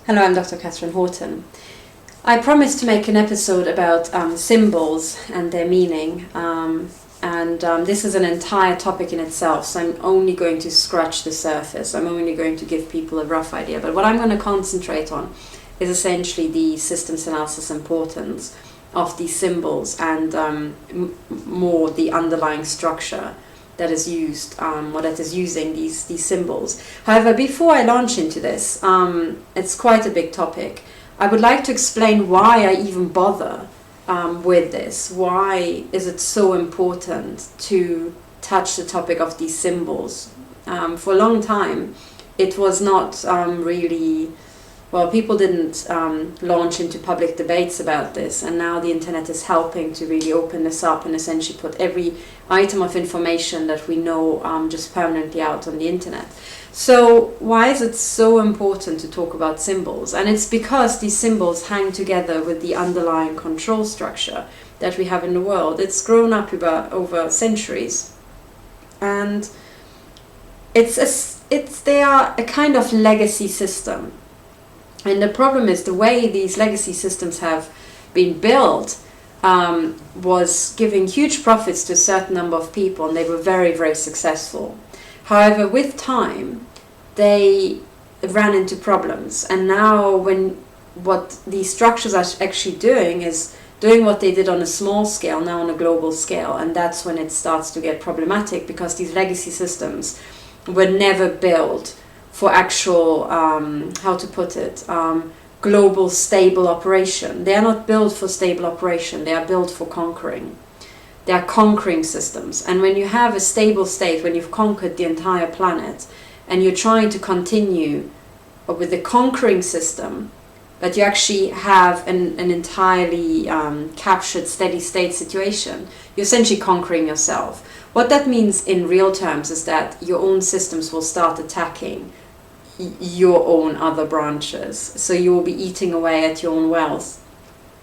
Hello, I'm Dr. Katherine Horton. I promised to make an episode about symbols and their meaning, and this is an entire topic in itself, so I'm only going to scratch the surface. I'm only going to give people a rough idea, but what I'm going to concentrate on is essentially the systems analysis importance of these symbols and more the underlying structure that is used, or that is using these symbols. However, before I launch into this, it's quite a big topic. I would like to explain why I even bother with this. Why is it so important to touch the topic of these symbols? For a long time, it was not really... Well, people didn't launch into public debates about this, and now the internet is helping to really open this up and essentially put every item of information that we know just permanently out on the internet. So why is it so important to talk about symbols? And it's because these symbols hang together with the underlying control structure that we have in the world. It's grown up over centuries, and they are a kind of legacy system. And the problem is the way these legacy systems have been built was giving huge profits to a certain number of people, and they were very, very successful. However, with time, they ran into problems. And now what these structures are actually doing is doing what they did on a small scale, now on a global scale. And that's when it starts to get problematic, because these legacy systems were never built for actual, how to put it, global stable operation. They are not built for stable operation, they are built for conquering. They are conquering systems. And when you have a stable state, when you've conquered the entire planet, and you're trying to continue with the conquering system, but you actually have an entirely captured steady state situation, you're essentially conquering yourself. What that means in real terms is that your own systems will start attacking your own other branches. So you will be eating away at your own wealth.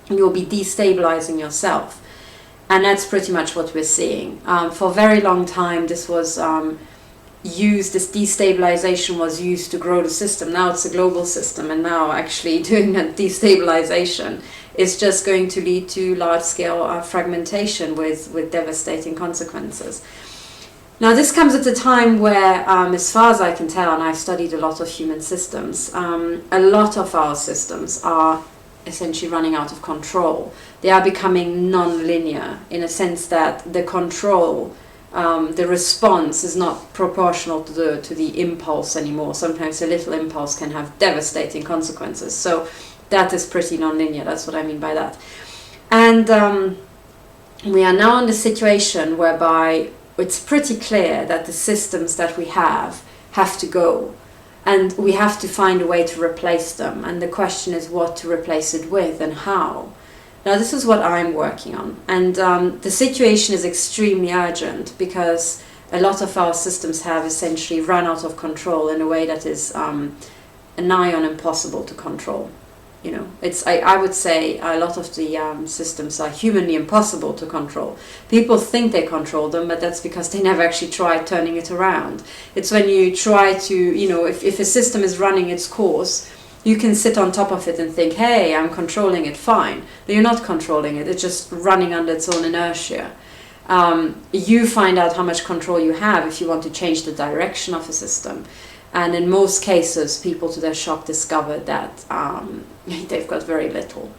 You'll be destabilizing yourself. And that's pretty much what we're seeing. For a very long time, this was this destabilization was used to grow the system. Now it's a global system, and now actually doing that destabilization is just going to lead to large-scale fragmentation with devastating consequences. Now, this comes at a time where, as far as I can tell, and I've studied a lot of human systems, a lot of our systems are essentially running out of control. They are becoming non-linear in a sense that the control, the response is not proportional to the impulse anymore. Sometimes a little impulse can have devastating consequences. So that is pretty non-linear. That's what I mean by that. And we are now in the situation whereby it's pretty clear that the systems that we have to go, and we have to find a way to replace them. And the question is what to replace it with and how. Now, this is what I'm working on. And the situation is extremely urgent, because a lot of our systems have essentially run out of control in a way that is nigh on impossible to control. You know, I would say a lot of the systems are humanly impossible to control. People think they control them, but that's because they never actually tried turning it around. It's when you try to, if a system is running its course, you can sit on top of it and think, hey, I'm controlling it, fine. But you're not controlling it, it's just running under its own inertia. You find out how much control you have if you want to change the direction of a system. And in most cases, people to their shock discover that they've got very little.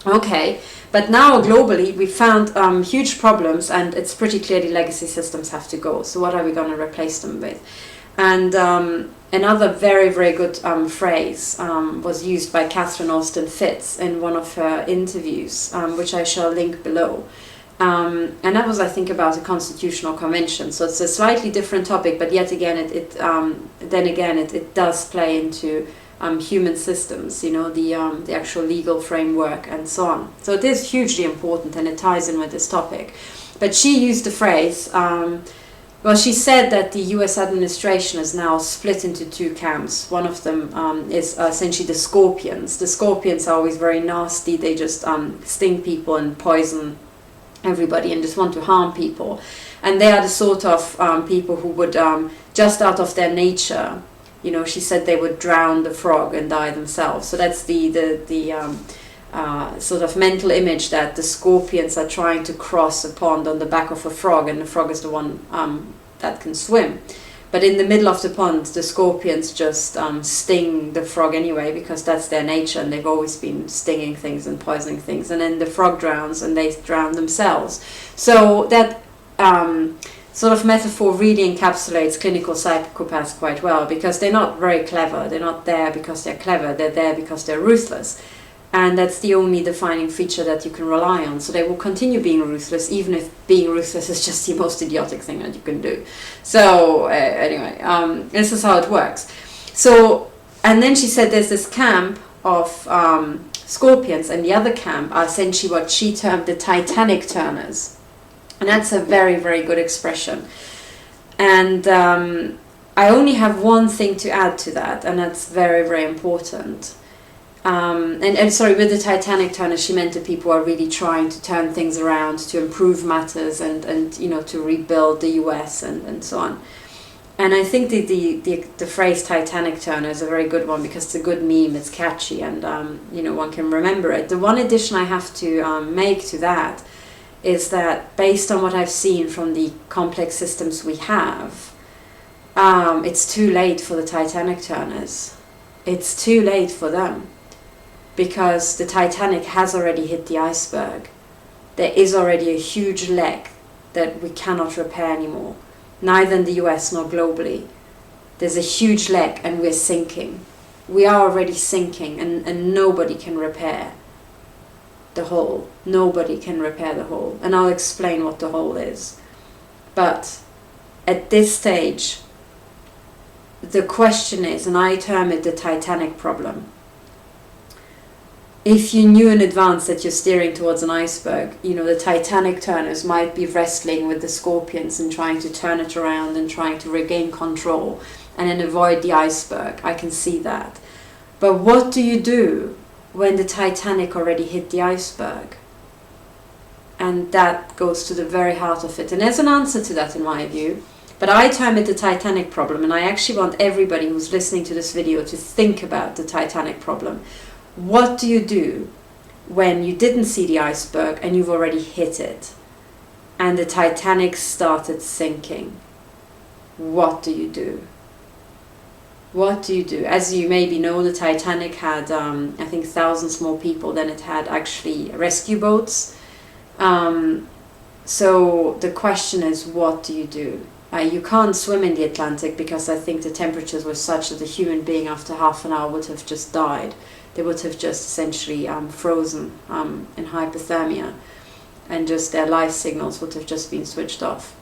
Okay, but now globally we found huge problems, and it's pretty clear the legacy systems have to go. So what are we going to replace them with? And another very, very good phrase was used by Catherine Horton in one of her interviews, which I shall link below. And that was, I think, about a constitutional convention. So it's a slightly different topic, but yet again, it does play into human systems, the actual legal framework and so on. So it is hugely important, and it ties in with this topic. But she used the phrase, she said that the US administration is now split into two camps. One of them is essentially the scorpions. The scorpions are always very nasty. They just sting people and poison everybody and just want to harm people. And they are the sort of people who would, just out of their nature, You know, she said they would drown the frog and die themselves. So that's the sort of mental image that the scorpions are trying to cross a pond on the back of a frog, and the frog is the one that can swim. But in the middle of the pond, the scorpions just sting the frog anyway, because that's their nature, and they've always been stinging things and poisoning things. And then the frog drowns, and they drown themselves. So that sort of metaphor really encapsulates clinical psychopaths quite well, because they're not very clever. They're not there because they're clever. They're there because they're ruthless. And that's the only defining feature that you can rely on. So they will continue being ruthless, even if being ruthless is just the most idiotic thing that you can do. So anyway, this is how it works. So, and then she said there's this camp of scorpions, and the other camp are essentially what she termed the Titanic-Turners. And that's a very, very good expression. And I only have one thing to add to that, and that's very, very important. And sorry, with the Titanic-Turners, she meant the people who are really trying to turn things around, to improve matters, and you know, to rebuild the US and so on. And I think the phrase Titanic-Turner is a very good one, because it's a good meme, it's catchy, and you know, one can remember it. The one addition I have to make to that is that, based on what I've seen from the complex systems we have, it's too late for the Titanic-Turners. It's too late for them. Because the Titanic has already hit the iceberg. There is already a huge leak that we cannot repair anymore, neither in the US nor globally. There's a huge leak, and we're sinking. We are already sinking, and nobody can repair the hole. Nobody can repair the hole. And I'll explain what the hole is. But at this stage, the question is, and I term it the Titanic problem. If you knew in advance that you're steering towards an iceberg, you know, the Titanic-Turners might be wrestling with the scorpions and trying to turn it around and trying to regain control and then avoid the iceberg. I can see that. But what do you do when the Titanic already hit the iceberg? And that goes to the very heart of it. And there's an answer to that in my view. But I term it the Titanic problem, and I actually want everybody who's listening to this video to think about the Titanic problem. What do you do when you didn't see the iceberg and you've already hit it, and the Titanic started sinking? What do you do? What do you do? As you maybe know, the Titanic had, I think, thousands more people than it had actually rescue boats. So the question is, what do you do? You can't swim in the Atlantic, because I think the temperatures were such that a human being after half an hour would have just died. They would have just essentially frozen in hypothermia, and just their life signals would have just been switched off.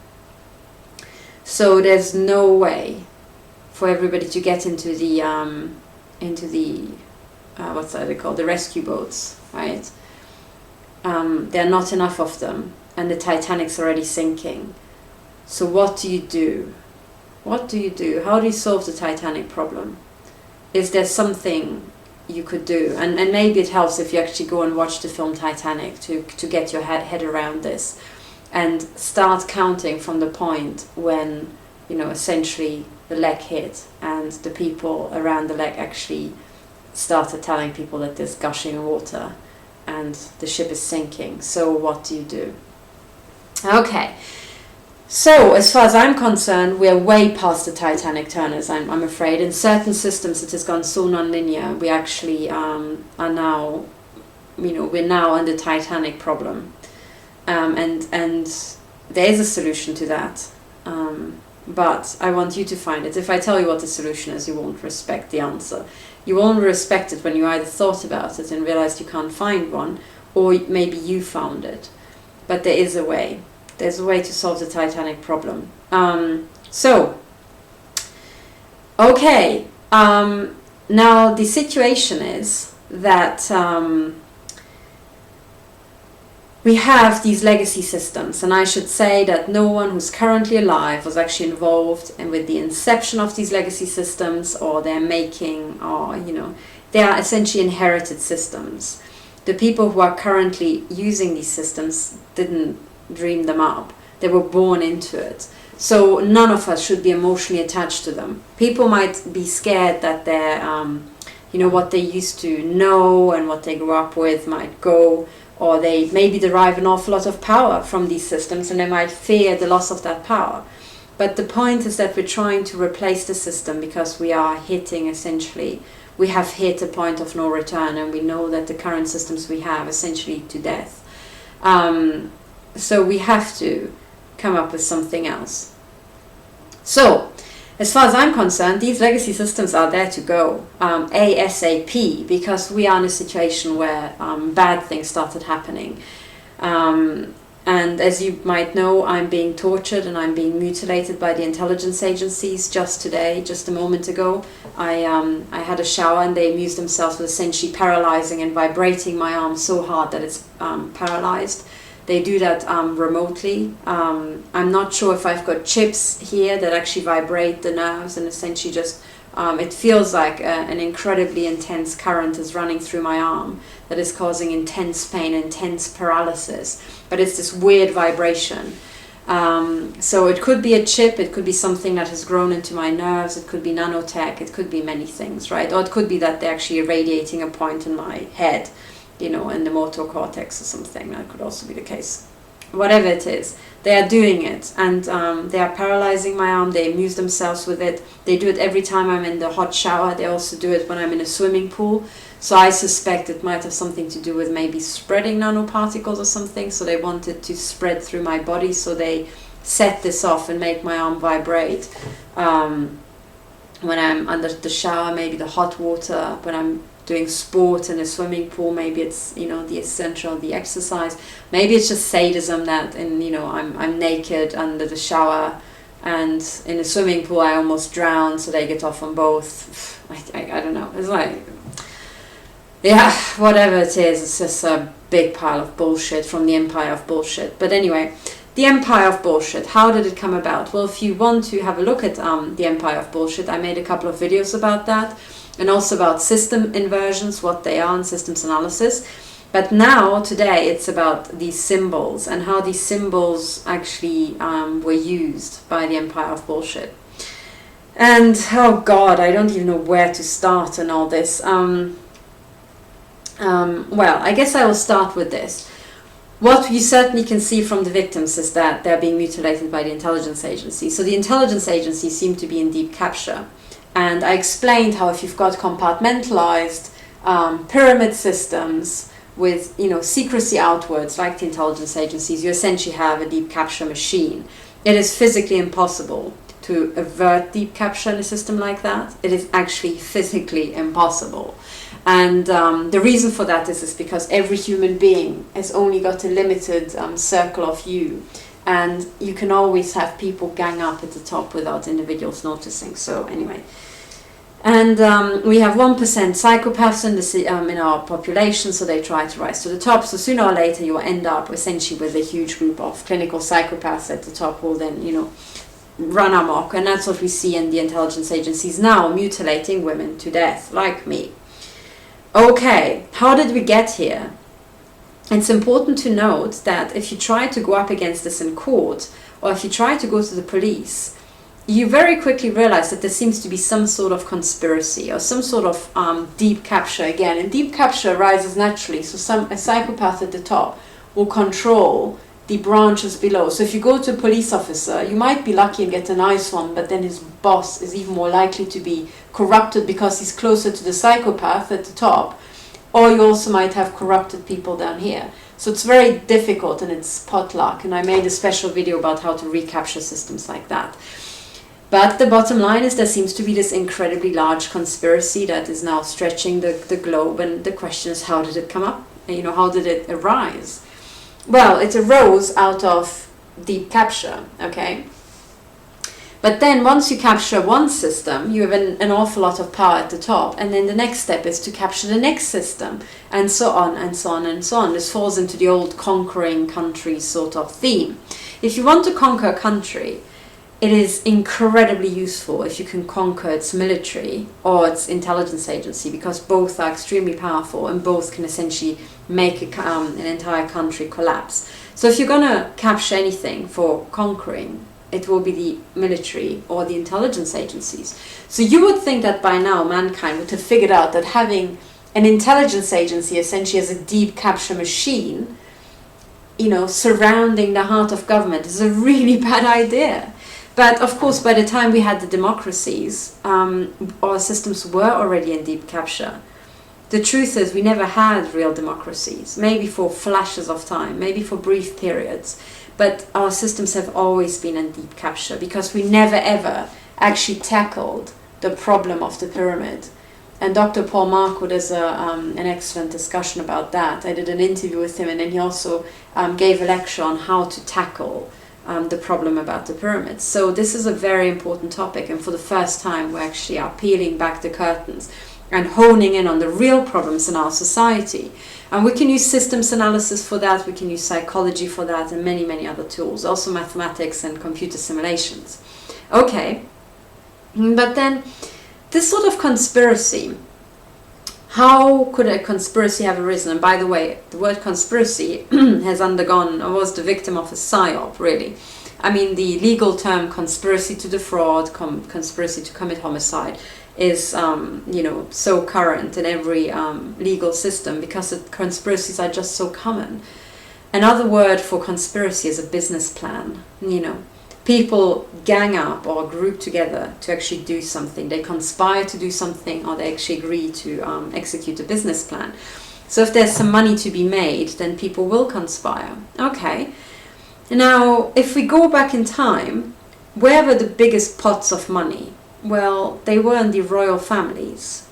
So there's no way for everybody to get into the what's that called, the rescue boats, right? There are not enough of them, and the Titanic's already sinking. So what do you do? What do you do? How do you solve the Titanic problem? Is there something you could do? And maybe it helps if you actually go and watch the film Titanic to get your head around this, and start counting from the point when, you know, essentially the leck hit, and the people around the leck actually started telling people that there's gushing water and the ship is sinking. So what do you do? Okay. So, as far as I'm concerned, we're way past the Titanic-Turners, I'm afraid. In certain systems it has gone so non-linear, we actually are now, you know, we're now on the Titanic problem. And there is a solution to that. But I want you to find it. If I tell you what the solution is, you won't respect the answer. You won't respect it when you either thought about it and realized you can't find one, or maybe you found it. But there is a way. There's a way to solve the Titanic problem. Okay. Now the situation is that we have these legacy systems, and I should say that no one who's currently alive was actually involved and with the inception of these legacy systems, or their making, or, you know, they are essentially inherited systems. The people who are currently using these systems didn't dream them up. They were born into it. So none of us should be emotionally attached to them. People might be scared that they're, what they used to know and what they grew up with might go, or they maybe derive an awful lot of power from these systems, and they might fear the loss of that power. But the point is that we're trying to replace the system because we are hitting, essentially, we have hit a point of no return, and we know that the current systems we have essentially to death. So we have to come up with something else. So, as far as I'm concerned, these legacy systems are there to go ASAP, because we are in a situation where bad things started happening. And as you might know, I'm being tortured and I'm being mutilated by the intelligence agencies. Just today, just a moment ago, I had a shower and they amused themselves with essentially paralyzing and vibrating my arm so hard that it's paralyzed. They do that remotely. I'm not sure if I've got chips here that actually vibrate the nerves and essentially just, it feels like an incredibly intense current is running through my arm that is causing intense pain, intense paralysis. But it's this weird vibration. So it could be a chip, it could be something that has grown into my nerves, it could be nanotech, it could be many things, right? Or it could be that they're actually irradiating a point in my head, in the motor cortex or something. That could also be the case. Whatever it is, they are doing it, and they are paralyzing my arm. They amuse themselves with it. They do it every time I'm in the hot shower. They also do it when I'm in a swimming pool. So I suspect it might have something to do with maybe spreading nanoparticles or something. So they want it to spread through my body. So they set this off and make my arm vibrate. When I'm under the shower, maybe the hot water. When I'm doing sport in a swimming pool, maybe it's the essential, the exercise. Maybe it's just sadism that I'm naked under the shower, and in a swimming pool I almost drown, so they get off on both. I don't know. It's like, yeah, whatever it is, it's just a big pile of bullshit from the empire of bullshit. But anyway, the empire of bullshit, how did it come about? Well, if you want to have a look at the empire of bullshit, I made a couple of videos about that, and also about system inversions, what they are, and systems analysis. But now, today, it's about these symbols and how these symbols actually were used by the empire of bullshit. And, oh God, I don't even know where to start and all this. Well, I guess I will start with this. What you certainly can see from the victims is that they're being mutilated by the intelligence agency. So the intelligence agency seem to be in deep capture. And I explained how if you've got compartmentalized pyramid systems with secrecy outwards, like the intelligence agencies, you essentially have a deep capture machine. It is physically impossible to avert deep capture in a system like that. It is actually physically impossible. And the reason for that is because every human being has only got a limited circle of view. And you can always have people gang up at the top without individuals noticing. So anyway. And we have 1% psychopaths in our population, so they try to rise to the top. So sooner or later you will end up essentially with a huge group of clinical psychopaths at the top who will then, run amok. And that's what we see in the intelligence agencies now, mutilating women to death, like me. Okay, how did we get here? It's important to note that if you try to go up against this in court, or if you try to go to the police, you very quickly realize that there seems to be some sort of conspiracy or some sort of deep capture again. And deep capture arises naturally. So a psychopath at the top will control the branches below. So if you go to a police officer, you might be lucky and get a nice one, but then his boss is even more likely to be corrupted because he's closer to the psychopath at the top. Or you also might have corrupted people down here. So it's very difficult, and it's potluck. And I made a special video about how to recapture systems like that. But the bottom line is there seems to be this incredibly large conspiracy that is now stretching the globe. And the question is, how did it come up? How did it arise? Well, it arose out of deep capture, okay? But then once you capture one system, you have an awful lot of power at the top. And then the next step is to capture the next system, and so on and so on and so on. This falls into the old conquering countries sort of theme. If you want to conquer a country, it is incredibly useful if you can conquer its military or its intelligence agency, because both are extremely powerful and both can essentially make an entire country collapse. So if you're going to capture anything for conquering, it will be the military or the intelligence agencies. So you would think that by now mankind would have figured out that having an intelligence agency essentially as a deep capture machine, you know, surrounding the heart of government is a really bad idea. But of course, by the time we had the democracies, our systems were already in deep capture. The truth is we never had real democracies, maybe for flashes of time, maybe for brief periods, but our systems have always been in deep capture because we never ever actually tackled the problem of the pyramid. And Dr. Paul Marco does an excellent discussion about that. I did an interview with him, and then he also gave a lecture on how to tackle the problem about the pyramids. So this is a very important topic, and for the first time we actually are peeling back the curtains and honing in on the real problems in our society. And we can use systems analysis for that, we can use psychology for that, and many, many other tools, also mathematics and computer simulations. Okay, but then this sort of conspiracy, how could a conspiracy have arisen? And by the way, the word conspiracy has undergone, or was the victim of a psyop, really. I mean, the legal term conspiracy to defraud, conspiracy to commit homicide, is you know, so current in every legal system because conspiracies are just so common. Another word for conspiracy is a business plan. You know, people gang up or group together to actually do something. They conspire to do something, or they actually agree to execute a business plan. So if there's some money to be made, then people will conspire. Okay. Now, if we go back in time, where were the biggest pots of money? Well, they were in the royal families.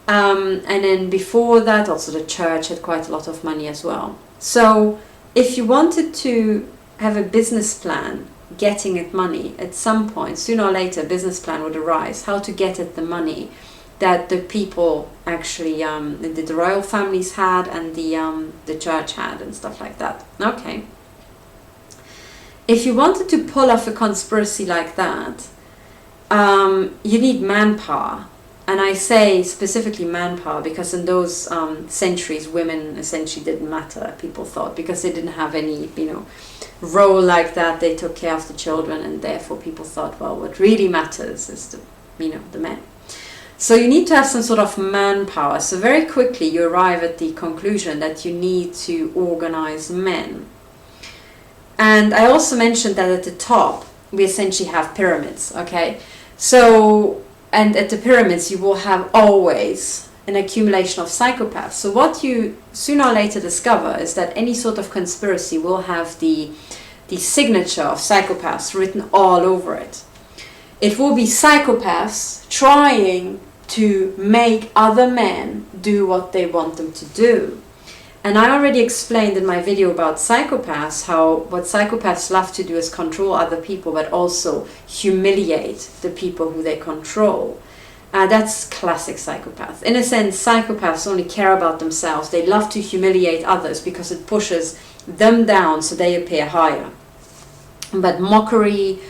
And then before that, also the church had quite a lot of money as well. So if you wanted to have a business plan, getting at money, at some point, sooner or later, a business plan would arise, how to get at the money that the people actually, the royal families had and the church had and stuff like that. Okay. If you wanted to pull off a conspiracy like that, you need manpower. And I say specifically manpower because in those centuries, women essentially didn't matter, people thought, because they didn't have any, you know, role like that. They took care of the children, and therefore people thought, well, what really matters is the, you know, the men. So you need to have some sort of manpower. So very quickly you arrive at the conclusion that you need to organize men. And I also mentioned that at the top, we essentially have pyramids, okay? So, and at the pyramids, you will have always an accumulation of psychopaths. So what you sooner or later discover is that any sort of conspiracy will have the signature of psychopaths written all over it. It will be psychopaths trying to make other men do what they want them to do. And I already explained in my video about psychopaths how what psychopaths love to do is control other people, but also humiliate the people who they control. That's classic psychopath. In a sense, psychopaths only care about themselves. They love to humiliate others because it pushes them down so they appear higher. But mockery,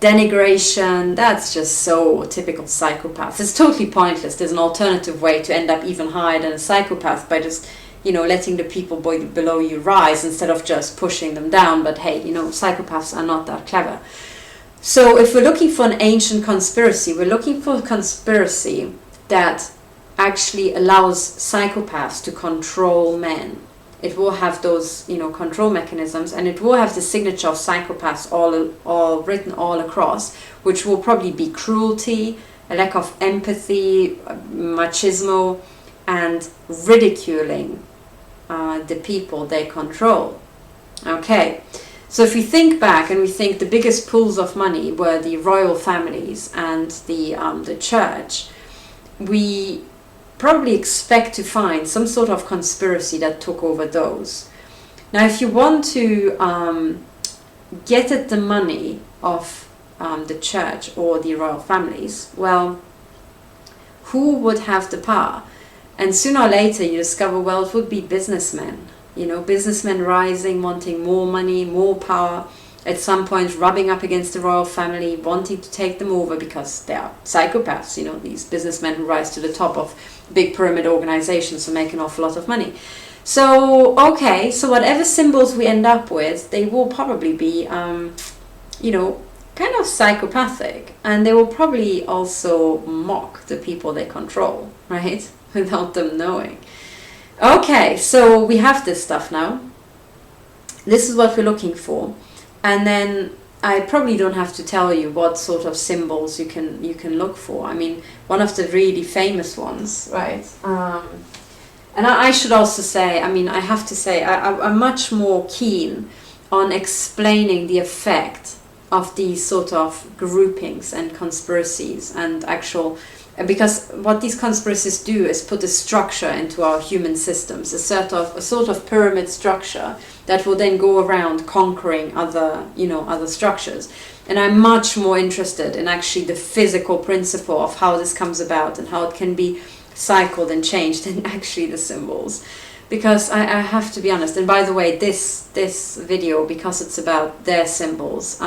denigration, that's just so typical psychopaths. It's totally pointless. There's an alternative way to end up even higher than a psychopath by just, you know, letting the people below you rise instead of just pushing them down. But hey, you know, psychopaths are not that clever. So if we're looking for an ancient conspiracy, we're looking for a conspiracy that actually allows psychopaths to control men. It will have those, you know, control mechanisms, and it will have the signature of psychopaths all written all across, which will probably be cruelty, a lack of empathy, machismo, and ridiculing the people they control. Okay, so if we think back and we think the biggest pools of money were the royal families and the church, we probably expect to find some sort of conspiracy that took over those. Now, if you want to get at the money of the church or the royal families, well, who would have the power? And sooner or later you discover, well, it would be businessmen. You know, businessmen rising, wanting more money, more power, at some point rubbing up against the royal family, wanting to take them over because they are psychopaths, you know, these businessmen who rise to the top of big pyramid organizations and make an awful lot of money. So, okay, so whatever symbols we end up with, they will probably be, you know, kind of psychopathic, and they will probably also mock the people they control, right? Without them knowing. Okay, so we have this stuff now. This is what we're looking for. And then I probably don't have to tell you what sort of symbols you can look for. I mean, one of the really famous ones, right? And I should also say, I mean, I have to say, I'm much more keen on explaining the effect of these sort of groupings and conspiracies and actual, because what these conspiracies do is put a structure into our human systems, a sort of pyramid structure that will then go around conquering other structures. And I'm much more interested in actually the physical principle of how this comes about and how it can be cycled and changed than actually the symbols. Because I have to be honest, and by the way, this video, because it's about their symbols,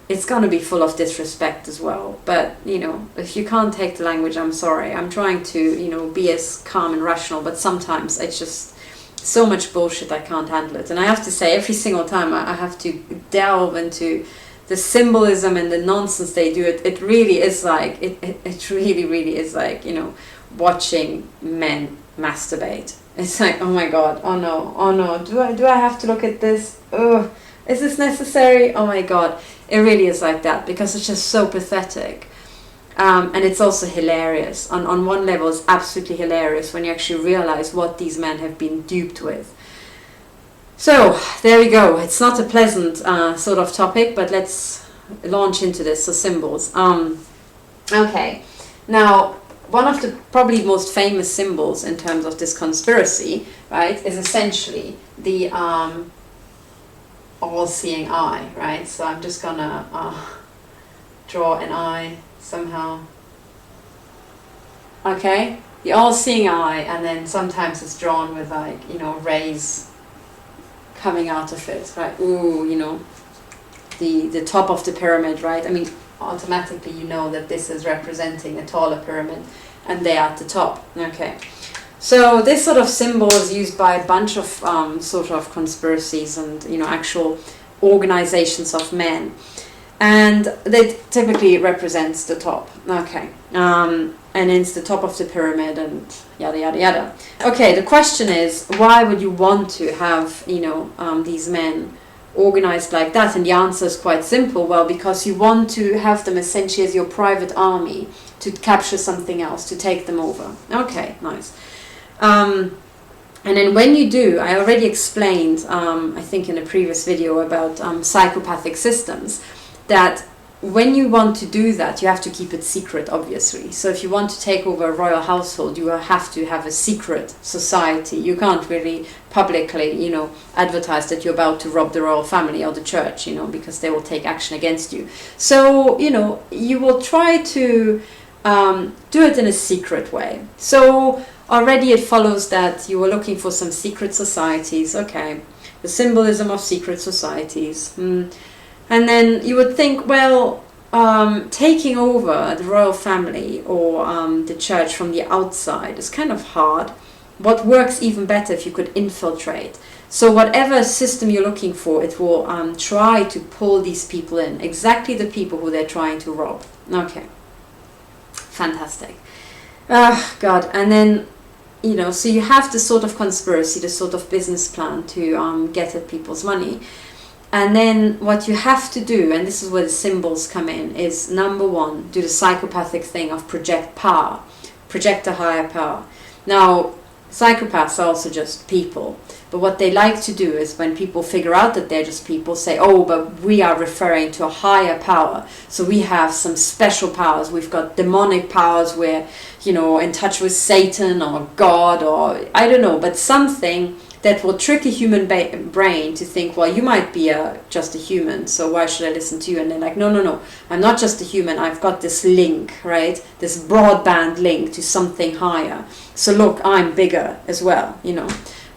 it's going to be full of disrespect as well. But, if you can't take the language, I'm sorry. I'm trying to, be as calm and rational, but sometimes it's just so much bullshit I can't handle it. And I have to say, every single time I have to delve into the symbolism and the nonsense they do, it really is like, it really is like, watching men masturbate. It's like, oh my god, oh no, do I have to look at this? Ugh, is this necessary? Oh my god, it really is like that, because it's just so pathetic. And it's also hilarious. On one level, it's absolutely hilarious when you actually realize what these men have been duped with. So, there we go. It's not a pleasant sort of topic, but let's launch into this. So, symbols. Okay, now, one of the probably most famous symbols in terms of this conspiracy, right, is essentially the all-seeing eye, right? So I'm just gonna draw an eye somehow. Okay, the all-seeing eye, and then sometimes it's drawn with like, rays coming out of it, right? Ooh, the top of the pyramid, right? I mean, automatically you know that this is representing a taller pyramid and they are at the top. Okay, so this sort of symbol is used by a bunch of sort of conspiracies and actual organizations of men, and that typically represents the top. Okay, and it's the top of the pyramid and yada yada yada. Okay, the question is, why would you want to have these men organized like that? And the answer is quite simple. Well, because you want to have them essentially as your private army to capture something else, to take them over. Okay, nice. And then when you do, I already explained, I think in a previous video about psychopathic systems, that when you want to do that, you have to keep it secret, obviously. So if you want to take over a royal household, you have to have a secret society. You can't really publicly, advertise that you're about to rob the royal family or the church, because they will take action against you. So, you will try to do it in a secret way. So already it follows that you were looking for some secret societies. Okay, the symbolism of secret societies. And then you would think, well, taking over the royal family or the church from the outside is kind of hard. What works even better if you could infiltrate? So whatever system you're looking for, it will try to pull these people in, exactly the people who they're trying to rob. Okay, fantastic. God, and then, so you have this sort of conspiracy, this sort of business plan to get at people's money. And then what you have to do, and this is where the symbols come in, is number one, do the psychopathic thing of project power, project a higher power. Now, psychopaths are also just people, but what they like to do is when people figure out that they're just people, say, oh, but we are referring to a higher power. So we have some special powers. We've got demonic powers. We're, in touch with Satan or God or I don't know, but something that will trick a human brain to think, well, you might be just a human, so why should I listen to you? And they're like, no, I'm not just a human. I've got this link, right? This broadband link to something higher. So look, I'm bigger as well,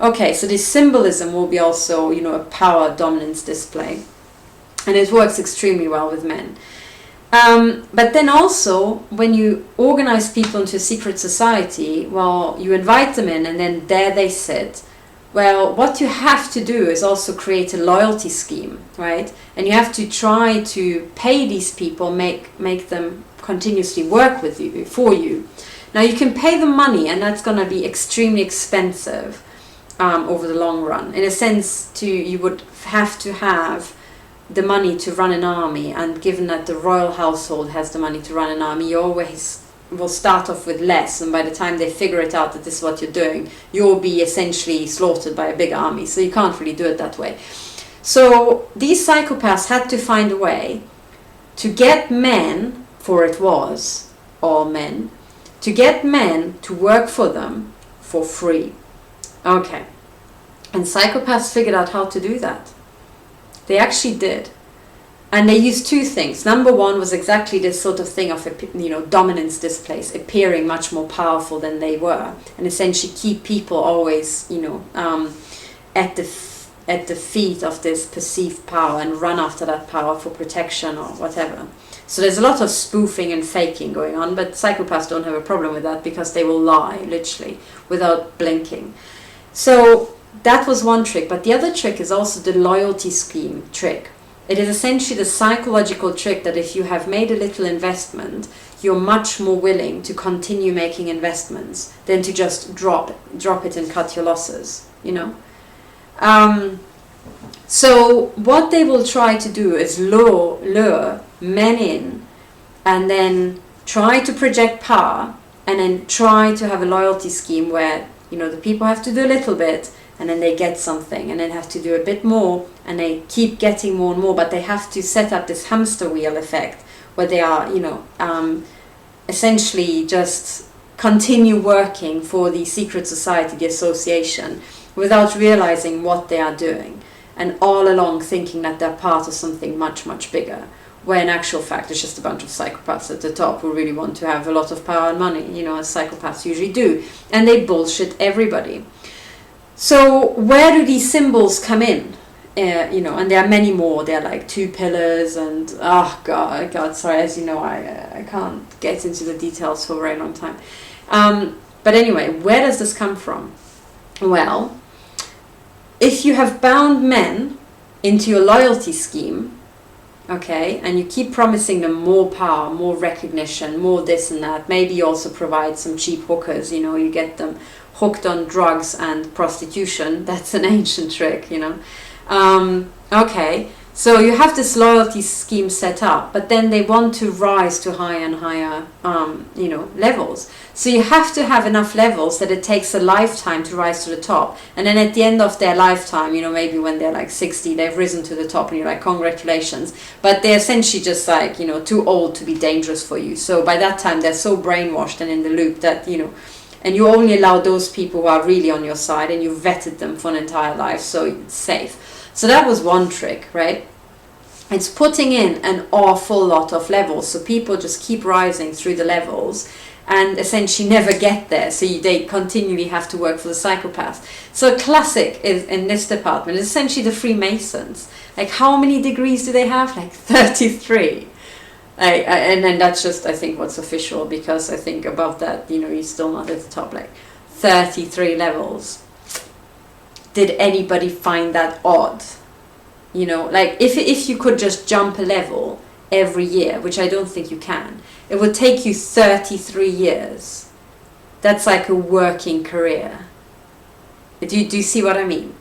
Okay, so this symbolism will be also, a power dominance display. And it works extremely well with men. But then also, when you organize people into a secret society, well, you invite them in and then there they sit, Well, what you have to do is also create a loyalty scheme, right? And you have to try to pay these people, make them continuously work with you, for you. Now you can pay them money, and that's going to be extremely expensive over the long run. In a sense, you would have to have the money to run an army, and given that the royal household has the money to run an army, you always will start off with less, and by the time they figure it out that this is what you're doing, you'll be essentially slaughtered by a big army, so you can't really do it that way. So these psychopaths had to find a way to get men, for it was all men, to get men to work for them for free. Okay. And psychopaths figured out how to do that. They actually did. And they used two things. Number one was exactly this sort of thing of, dominance displays, appearing much more powerful than they were, and essentially keep people always, at the feet of this perceived power and run after that power for protection or whatever. So there's a lot of spoofing and faking going on, but psychopaths don't have a problem with that because they will lie, literally, without blinking. So that was one trick, but the other trick is also the loyalty scheme trick. It is essentially the psychological trick that if you have made a little investment, you're much more willing to continue making investments than to just drop it and cut your losses, So what they will try to do is lure men in, and then try to project power, and then try to have a loyalty scheme where, the people have to do a little bit, and then they get something, and then have to do a bit more, and they keep getting more and more, but they have to set up this hamster wheel effect where they are, essentially just continue working for the secret society, the association, without realizing what they are doing, and all along thinking that they're part of something much, much bigger, where in actual fact it's just a bunch of psychopaths at the top who really want to have a lot of power and money, as psychopaths usually do, and they bullshit everybody. So where do these symbols come in? And there are many more. There are like 2 pillars, and God, sorry, as you know, I can't get into the details for a very long time. But anyway, where does this come from? Well, if you have bound men into your loyalty scheme, okay, and you keep promising them more power, more recognition, more this and that, maybe you also provide some cheap hookers, you get them hooked on drugs and prostitution. That's an ancient trick, Okay, so you have this loyalty scheme set up, but then they want to rise to higher and higher, levels. So you have to have enough levels that it takes a lifetime to rise to the top. And then at the end of their lifetime, maybe when they're like 60, they've risen to the top, and you're like, congratulations. But they're essentially just like, too old to be dangerous for you. So by that time, they're so brainwashed and in the loop that, and you only allow those people who are really on your side, and you vetted them for an entire life, so it's safe. So that was one trick, right? It's putting in an awful lot of levels, so people just keep rising through the levels and essentially never get there, so they continually have to work for the psychopath. So a classic is in this department is essentially the Freemasons. Like, how many degrees do they have? Like 33. And then that's just, I think, what's official, because I think above that, you're still not at the top. Like 33 levels. Did anybody find that odd? Like if you could just jump a level every year, which I don't think you can, it would take you 33 years. That's like a working career. Do you see what I mean?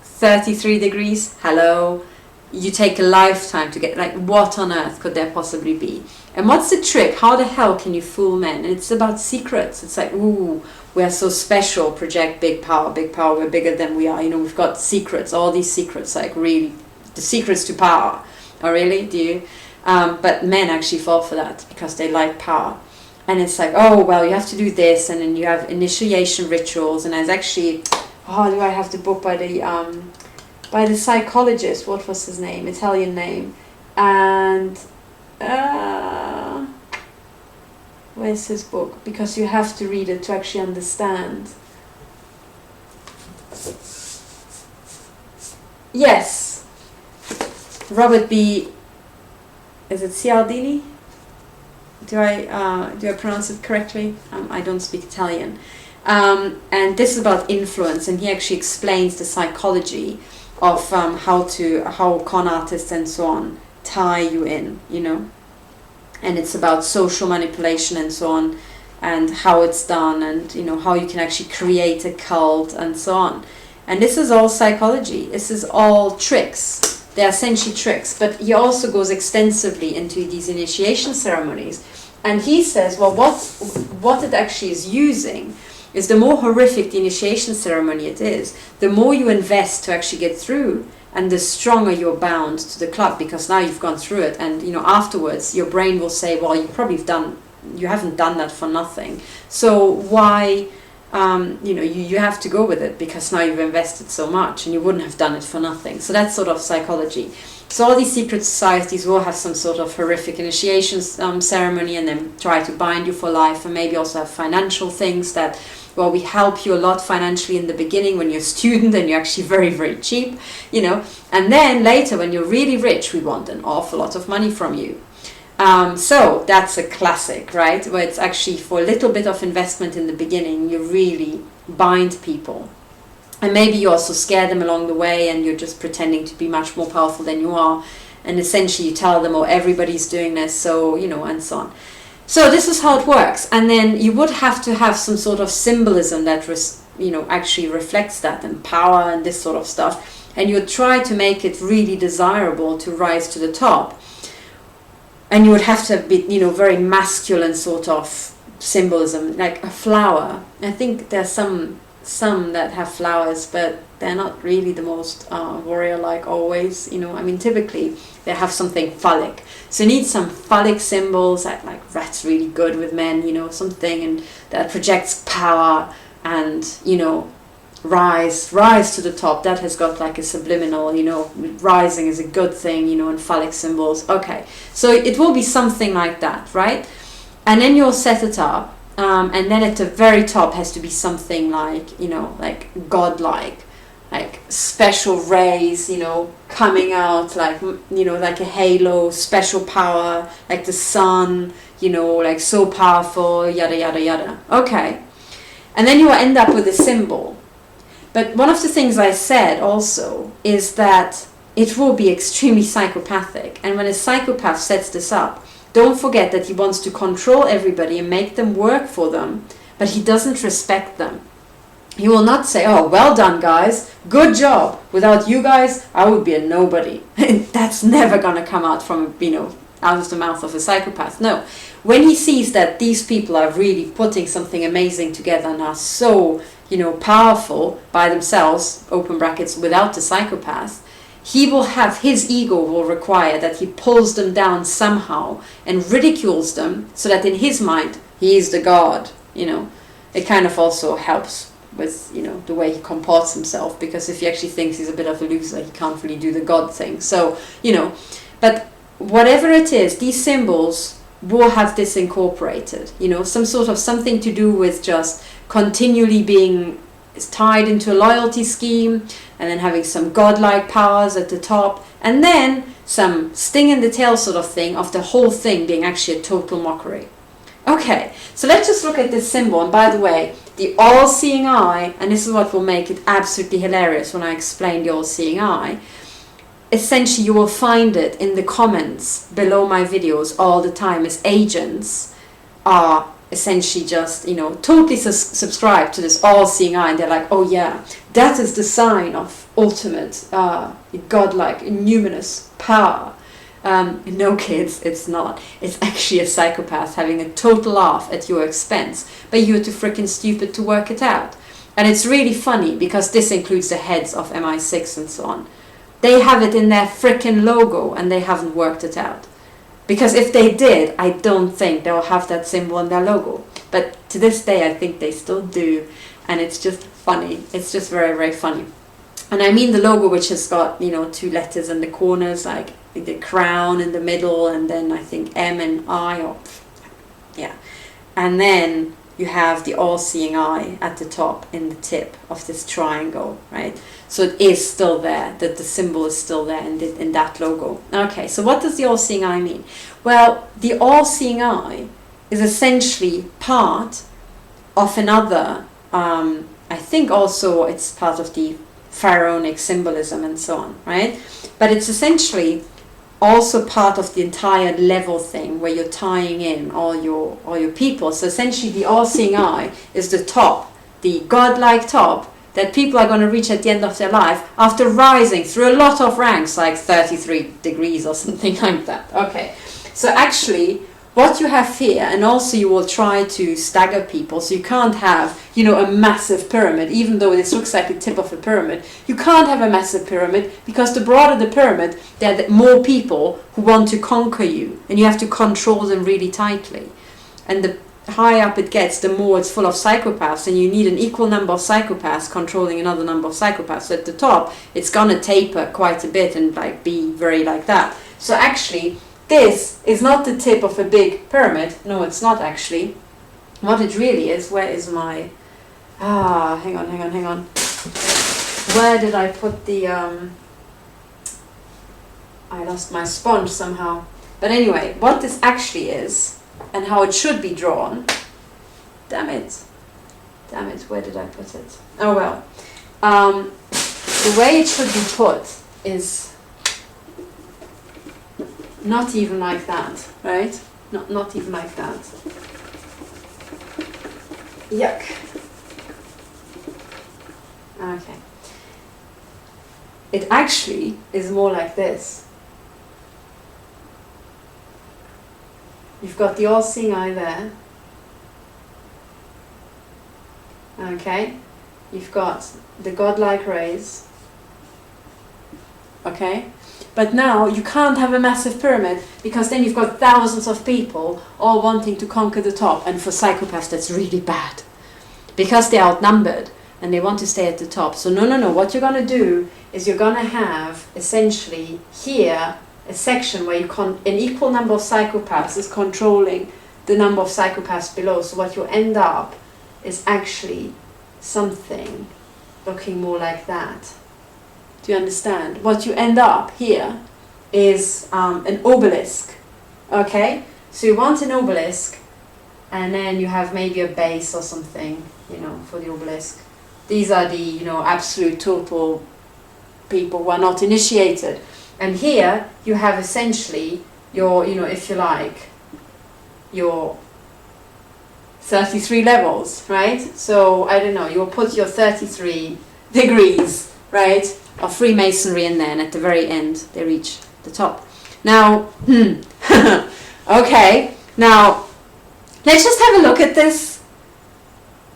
33 degrees, hello. You take a lifetime to get, like, what on earth could there possibly be? And what's the trick? How the hell can you fool men? And it's about secrets. It's like, ooh, we are so special, project big power, we're bigger than we are. We've got secrets, all these secrets, like really, the secrets to power. Oh, really? Do you? But men actually fall for that because they like power. And it's like, oh, well, you have to do this, and then you have initiation rituals. And there's actually, do I have the book by the psychologist, what was his name, Italian name, and where's his book, because you have to read it to actually understand. Yes, Robert B. Is it Cialdini? Do I pronounce it correctly? I don't speak Italian. And this is about influence, and he actually explains the psychology of how con artists and so on tie you in, you know. And it's about social manipulation and so on, and how it's done, and you know how you can actually create a cult and so on. And this is all psychology. This is all tricks. They're essentially tricks. But he also goes extensively into these initiation ceremonies, and he says, well, what it actually is using is the more horrific the initiation ceremony it is, the more you invest to actually get through, and the stronger you're bound to the club, because now you've gone through it, and you know afterwards your brain will say, well, you haven't done that for nothing, so why you know you have to go with it, because now you've invested so much and you wouldn't have done it for nothing. So that's sort of psychology. So all these secret societies will have some sort of horrific initiation ceremony, and then try to bind you for life, and maybe also have financial things that, well, we help you a lot financially in the beginning when you're a student and you're actually very, very cheap, you know, and then later when you're really rich, we want an awful lot of money from you. So that's a classic, right, where it's actually for a little bit of investment in the beginning, you really bind people. And maybe you also scare them along the way, and you're just pretending to be much more powerful than you are. And essentially you tell them, oh, everybody's doing this, so, you know, and so on. So this is how it works. And then you would have to have some sort of symbolism that, you know, actually reflects that, and power and this sort of stuff. And you would try to make it really desirable to rise to the top. And you would have to be, you know, very masculine sort of symbolism, like a flower. I think there's some that have flowers, but they're not really the most warrior-like always, you know. I mean, typically they have something phallic. So you need some phallic symbols that's really good with men, you know, something and that projects power and, you know, rise to the top. That has got like a subliminal, you know, rising is a good thing, you know, and phallic symbols. Okay, so it will be something like that, right? And then you'll set it up. And then at the very top has to be something like, you know, like godlike, like special rays, you know, coming out, like, you know, like a halo, special power, like the sun, you know, like so powerful, yada, yada, yada. Okay. And then you will end up with a symbol. But one of the things I said also is that it will be extremely psychopathic. And when a psychopath sets this up, don't forget that he wants to control everybody and make them work for them, but he doesn't respect them. He will not say, oh, well done, guys, good job. Without you guys, I would be a nobody. That's never going to come out from, you know, out of the mouth of a psychopath. No. When he sees that these people are really putting something amazing together and are so, you know, powerful by themselves, open brackets, without the psychopath, he will have, his ego will require that he pulls them down somehow and ridicules them, so that in his mind, he is the god, you know. It kind of also helps with, you know, the way he comports himself, because if he actually thinks he's a bit of a loser, he can't really do the god thing. So, you know, but whatever it is, these symbols will have this incorporated, you know, some sort of something to do with just continually being tied into a loyalty scheme, and then having some godlike powers at the top, and then some sting in the tail sort of thing of the whole thing being actually a total mockery. Okay, so let's just look at this symbol. And by the way, the all-seeing eye, and this is what will make it absolutely hilarious when I explain the all-seeing eye, essentially you will find it in the comments below my videos all the time, as agents are essentially just, you know, totally subscribe to this all-seeing eye, and they're like, oh yeah, that is the sign of ultimate godlike numinous power. No, kids, it's not. It's actually a psychopath having a total laugh at your expense, but you're too freaking stupid to work it out. And it's really funny, because this includes the heads of MI6 and so on. They have it in their freaking logo, and they haven't worked it out. Because if they did, I don't think they'll have that symbol in their logo. But to this day, I think they still do. And it's just funny. It's just very, very funny. And I mean the logo, which has got, you know, 2 letters in the corners, like the crown in the middle, and then I think M and I, or yeah. And then you have the all-seeing eye at the top in the tip of this triangle, right? So it is still there, that the symbol is still there in that logo. Okay, so what does the all-seeing eye mean? Well, the all-seeing eye is essentially part of another I think also it's part of the pharaonic symbolism and so on, right? But it's essentially also part of the entire level thing where you're tying in all your people. So essentially the all-seeing eye is the top, the godlike top that people are going to reach at the end of their life after rising through a lot of ranks, like 33 degrees or something like that. Okay, so actually what you have here, and also you will try to stagger people, so you can't have, you know, a massive pyramid, even though this looks like the tip of a pyramid. You can't have a massive pyramid, because the broader the pyramid, there are more people who want to conquer you, and you have to control them really tightly. And the higher up it gets, the more it's full of psychopaths, and you need an equal number of psychopaths controlling another number of psychopaths. So at the top, it's gonna taper quite a bit and like be very like that. So actually, this is not the tip of a big pyramid. No, it's not actually. What it really is, where is my... hang on. Where did I put the... I lost my sponge somehow. But anyway, what this actually is, and how it should be drawn... Damn it, where did I put it? Oh well. The way it should be put is... not even like that, right? Not even like that. Yuck. Okay. It actually is more like this. You've got the all-seeing eye there. Okay. You've got the godlike rays. Okay. But now you can't have a massive pyramid, because then you've got thousands of people all wanting to conquer the top, and for psychopaths that's really bad, because they're outnumbered and they want to stay at the top. So no, what you're going to do is you're going to have essentially here a section where an equal number of psychopaths is controlling the number of psychopaths below. So what you end up is actually something looking more like that. Do you understand? What you end up here is an obelisk. Okay? So you want an obelisk, and then you have maybe a base or something, you know, for the obelisk. These are the, you know, absolute total people who are not initiated. And here you have essentially your, you know, if you like, your 33 levels, right? So, I don't know, you'll put your 33 degrees, right, of Freemasonry in there, and at the very end they reach the top. Now, okay, now let's just have a look at this.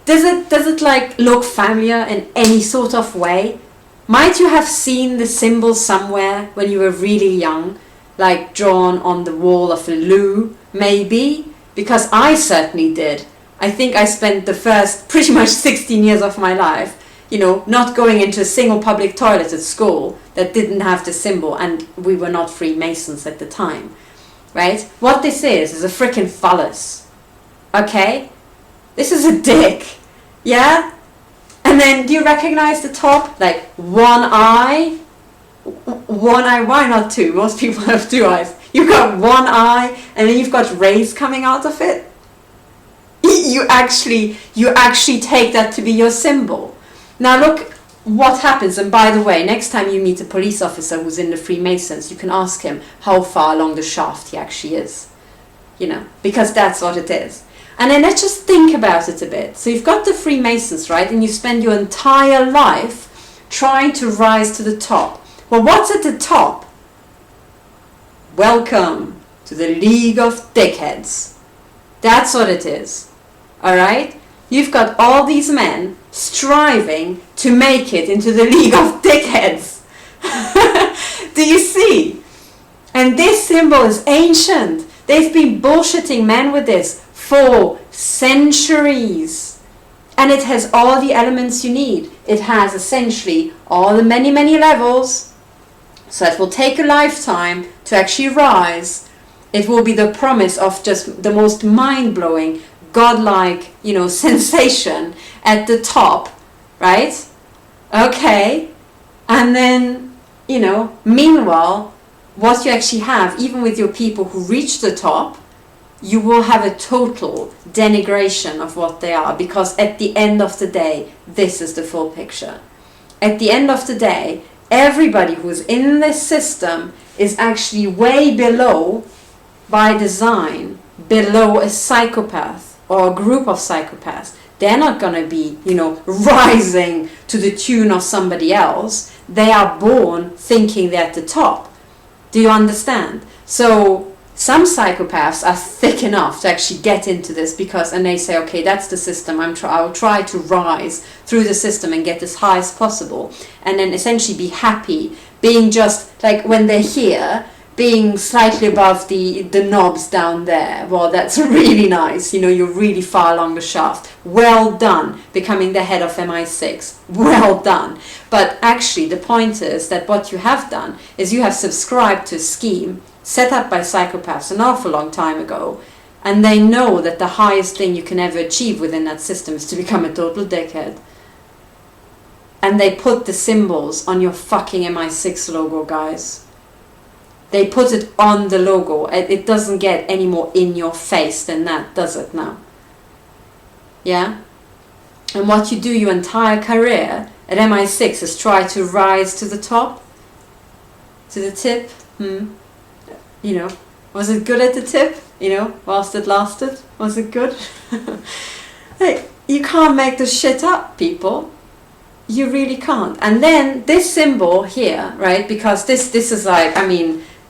Does it like look familiar in any sort of way? Might you have seen the symbol somewhere when you were really young, like drawn on the wall of a loo, maybe? Because I certainly did. I think I spent the first pretty much 16 years of my life, you know, not going into a single public toilet at school that didn't have the symbol, and we were not Freemasons at the time, right? What this is a freaking phallus, okay? This is a dick, yeah? And then, do you recognize the top? Like, one eye? One eye, why not two? Most people have two eyes. You've got one eye, and then you've got rays coming out of it. You actually take that to be your symbol. Now look what happens, and by the way, next time you meet a police officer who's in the Freemasons, you can ask him how far along the shaft he actually is. You know, because that's what it is. And then let's just think about it a bit. So you've got the Freemasons, right? And you spend your entire life trying to rise to the top. Well, what's at the top? Welcome to the League of Dickheads. That's what it is. Alright? You've got all these men striving to make it into the League of Dickheads. Do you see? And this symbol is ancient. They've been bullshitting men with this for centuries. And it has all the elements you need. It has essentially all the many, many levels. So it will take a lifetime to actually rise. It will be the promise of just the most mind-blowing, godlike, you know, sensation at the top, right? Okay. And then, you know, meanwhile, what you actually have, even with your people who reach the top, you will have a total denigration of what they are, because at the end of the day, this is the full picture. At the end of the day, everybody who's in this system is actually way below, by design, below a psychopath or a group of psychopaths. They're not going to be, rising to the tune of somebody else. They are born thinking they're at the top. Do you understand? So some psychopaths are thick enough to actually get into this, and they say, okay, that's the system. I'll try to rise through the system and get as high as possible, and then essentially be happy being just like, when they're here, being slightly above the knobs down there. Well, that's really nice. You're really far along the shaft. Well done, becoming the head of MI6. Well done. But actually, the point is that what you have done is you have subscribed to a scheme set up by psychopaths an awful long time ago, and they know that the highest thing you can ever achieve within that system is to become a total dickhead. And they put the symbols on your fucking MI6 logo, guys. They put it on the logo. It doesn't get any more in your face than that, does it now? Yeah? And what you do your entire career at MI6 is try to rise to the top, to the tip. Was it good at the tip? Whilst it lasted? Was it good? Hey, you can't make this shit up, people. You really can't. And then this symbol here, right? Because this is like,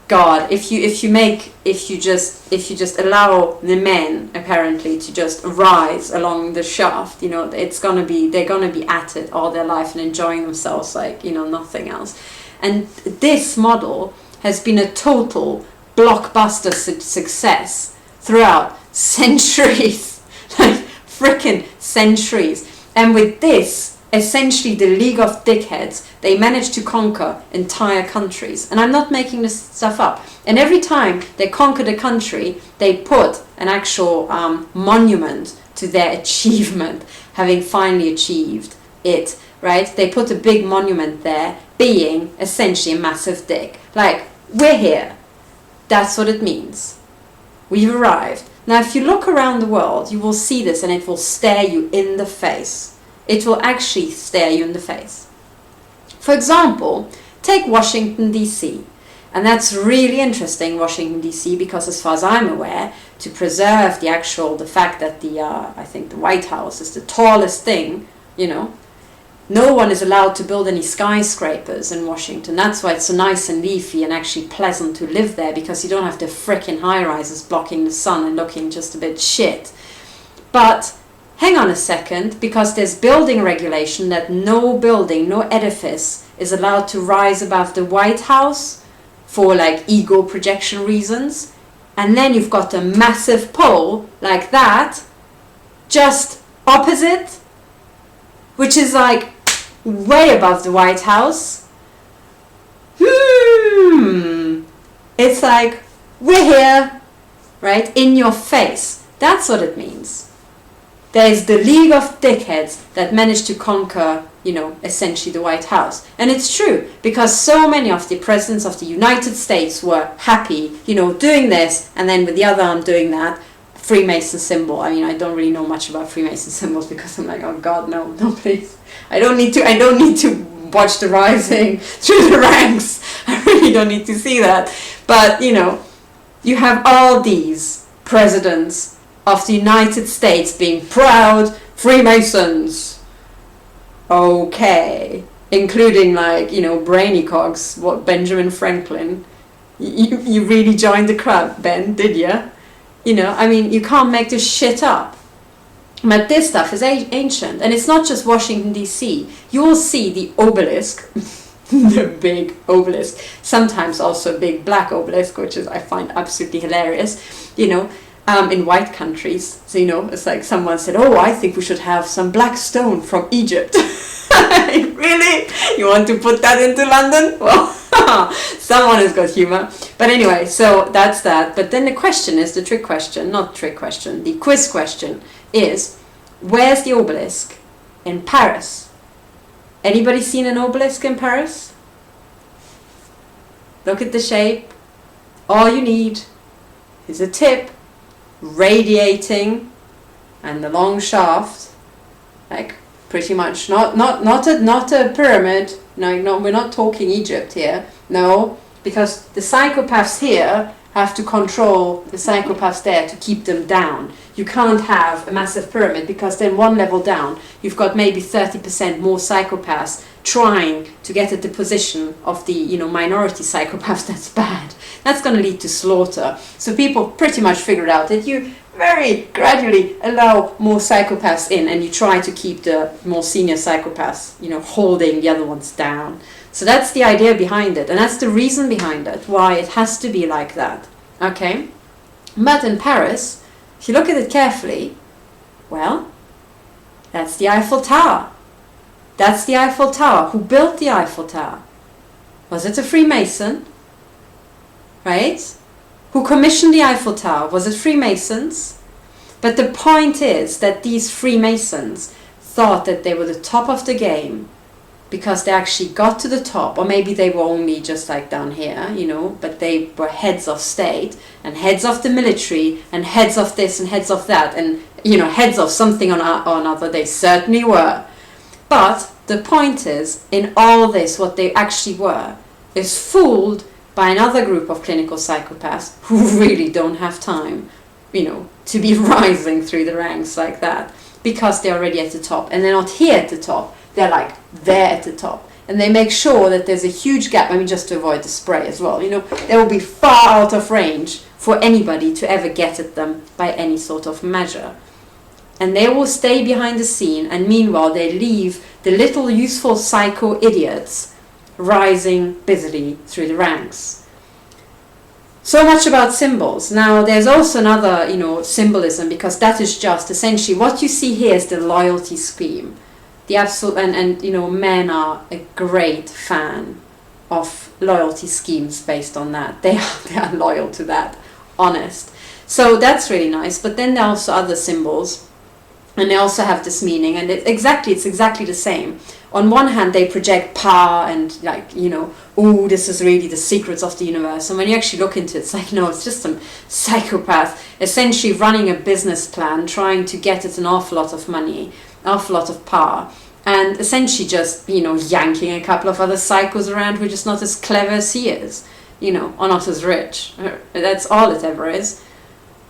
God, if you just allow the men apparently to just rise along the shaft, they're gonna be at it all their life and enjoying themselves like nothing else. And this model has been a total blockbuster success throughout centuries, like freaking centuries. And with this, essentially the League of Dickheads, they managed to conquer entire countries. And I'm not making this stuff up. And every time they conquered a country, they put an actual monument to their achievement, having finally achieved it, right? They put a big monument there, being essentially a massive dick. Like, we're here. That's what it means. We've arrived. Now, if you look around the world, you will see this and it will stare you in the face. It will actually stare you in the face. For example, take Washington, D.C. And that's really interesting, Washington, D.C., because as far as I'm aware, to preserve the fact that I think the White House is the tallest thing, no one is allowed to build any skyscrapers in Washington. That's why it's so nice and leafy and actually pleasant to live there, because you don't have the frickin' high-rises blocking the sun and looking just a bit shit. But hang on a second, because there's building regulation that no building, no edifice is allowed to rise above the White House for like ego projection reasons. And then you've got a massive pole like that, just opposite, which is like way above the White House. It's like, we're here, right? In your face. That's what it means. There's the League of Dickheads that managed to conquer, essentially the White House. And it's true, because so many of the presidents of the United States were happy, doing this, and then with the other arm doing that. Freemason symbol. I don't really know much about Freemason symbols, because I'm like, oh God, no, please. I don't need to watch the rising through the ranks. I really don't need to see that. But, you have all these presidents of the United States being proud Freemasons. Okay. Including brainy cogs, Benjamin Franklin. You really joined the club, Ben, did ya? You can't make this shit up. But this stuff is ancient, and it's not just Washington, D.C. You will see the obelisk, the big obelisk, sometimes also a big black obelisk, which I find absolutely hilarious, in white countries. So, it's like someone said, oh, I think we should have some black stone from Egypt. Really? You want to put that into London? Well, someone has got humor. But anyway, so that's that. But then the question is, the trick question, not trick question, the quiz question is, where's the obelisk in Paris? Anybody seen an obelisk in Paris? Look at the shape. All you need is a tip radiating, and the long shaft, like pretty much not a pyramid. No, we're not talking Egypt here. No, because the psychopaths here have to control the psychopaths there to keep them down. You can't have a massive pyramid, because then one level down, you've got maybe 30% more psychopaths trying to get at the position of the, you know, minority psychopaths. That's bad. That's going to lead to slaughter. So people pretty much figured out that you very gradually allow more psychopaths in, and you try to keep the more senior psychopaths, you know, holding the other ones down. So that's the idea behind it, and that's the reason behind it, why it has to be like that. Okay? But in Paris, if you look at it carefully, well, that's the Eiffel Tower. That's the Eiffel Tower. Who built the Eiffel Tower? Was it a Freemason? Right? Who commissioned the Eiffel Tower? Was it Freemasons? But the point is that these Freemasons thought that they were the top of the game, because they actually got to the top, or maybe they were only just like down here, you know, but they were heads of state, and heads of the military, and heads of this, and heads of that, and, you know, heads of something or another. They certainly were. But the point is, in all this, what they actually were is fooled by another group of clinical psychopaths who really don't have time, you know, to be rising through the ranks like that, because they're already at the top, and they're not here at the top. They're like there at the top, and they make sure that there's a huge gap. I mean, just to avoid the spray as well, you know, they will be far out of range for anybody to ever get at them by any sort of measure. And they will stay behind the scene, and meanwhile they leave the little useful psycho idiots rising busily through the ranks. So much about symbols. Now there's also another, you know, symbolism, because that is just essentially what you see here is the loyalty scheme. The absolute, and you know, men are a great fan of loyalty schemes based on that. They are loyal to that, honest. So that's really nice. But then there are also other symbols, and they also have this meaning, and it's exactly the same. On one hand, they project power and, like, you know, oh, this is really the secrets of the universe. And when you actually look into it, it's like, no, it's just some psychopath essentially running a business plan, trying to get at an awful lot of money, awful lot of power, and essentially just, you know, yanking a couple of other psychos around who are just not as clever as he is, you know, or not as rich. That's all it ever is.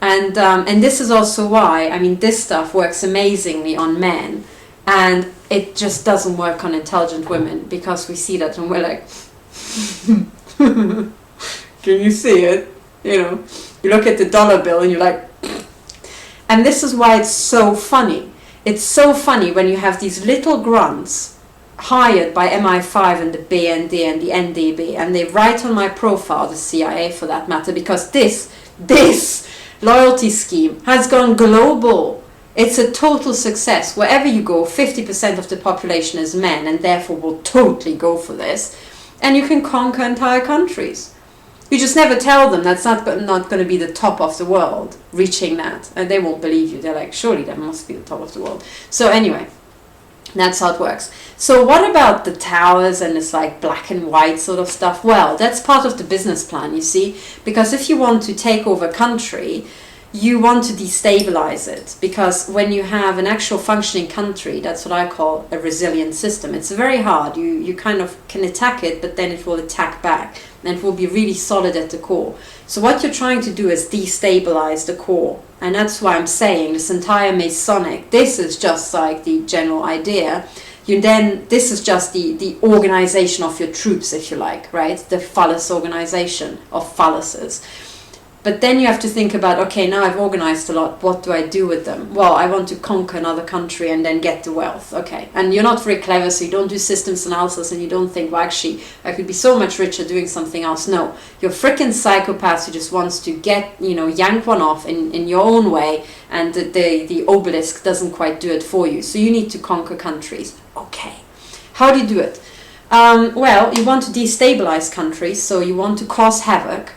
And this is also why, I mean, this stuff works amazingly on men, and it just doesn't work on intelligent women, because we see that and we're like, can you see it? You know, you look at the dollar bill and you're like, and this is why it's so funny. It's so funny when you have these little grunts hired by MI5 and the BND and the NDB, and they write on my profile, the CIA for that matter, because this loyalty scheme has gone global. It's a total success. Wherever you go, 50% of the population is men, and therefore will totally go for this. And you can conquer entire countries. You just never tell them that's not going to be the top of the world, reaching that. And they won't believe you. They're like, surely that must be the top of the world. So anyway, that's how it works. So what about the towers and this like black and white sort of stuff? Well, that's part of the business plan, you see. Because if you want to take over a country, you want to destabilize it, because when you have an actual functioning country, that's what I call a resilient system. It's very hard. You kind of can attack it, but then it will attack back, and it will be really solid at the core. So what you're trying to do is destabilize the core, and that's why I'm saying this entire Masonic, this is just like the general idea. This is just the organization of your troops, if you like, right? The phallus organization of phalluses. But then you have to think about, okay, now I've organized a lot, what do I do with them? Well, I want to conquer another country and then get the wealth. Okay, and you're not very clever, so you don't do systems analysis, and you don't think, well, actually, I could be so much richer doing something else. No, you're freaking psychopath who just wants to get, you know, yank one off in your own way, and the Obelisk doesn't quite do it for you. So you need to conquer countries. Okay, how do you do it? Well, you want to destabilize countries, so you want to cause havoc.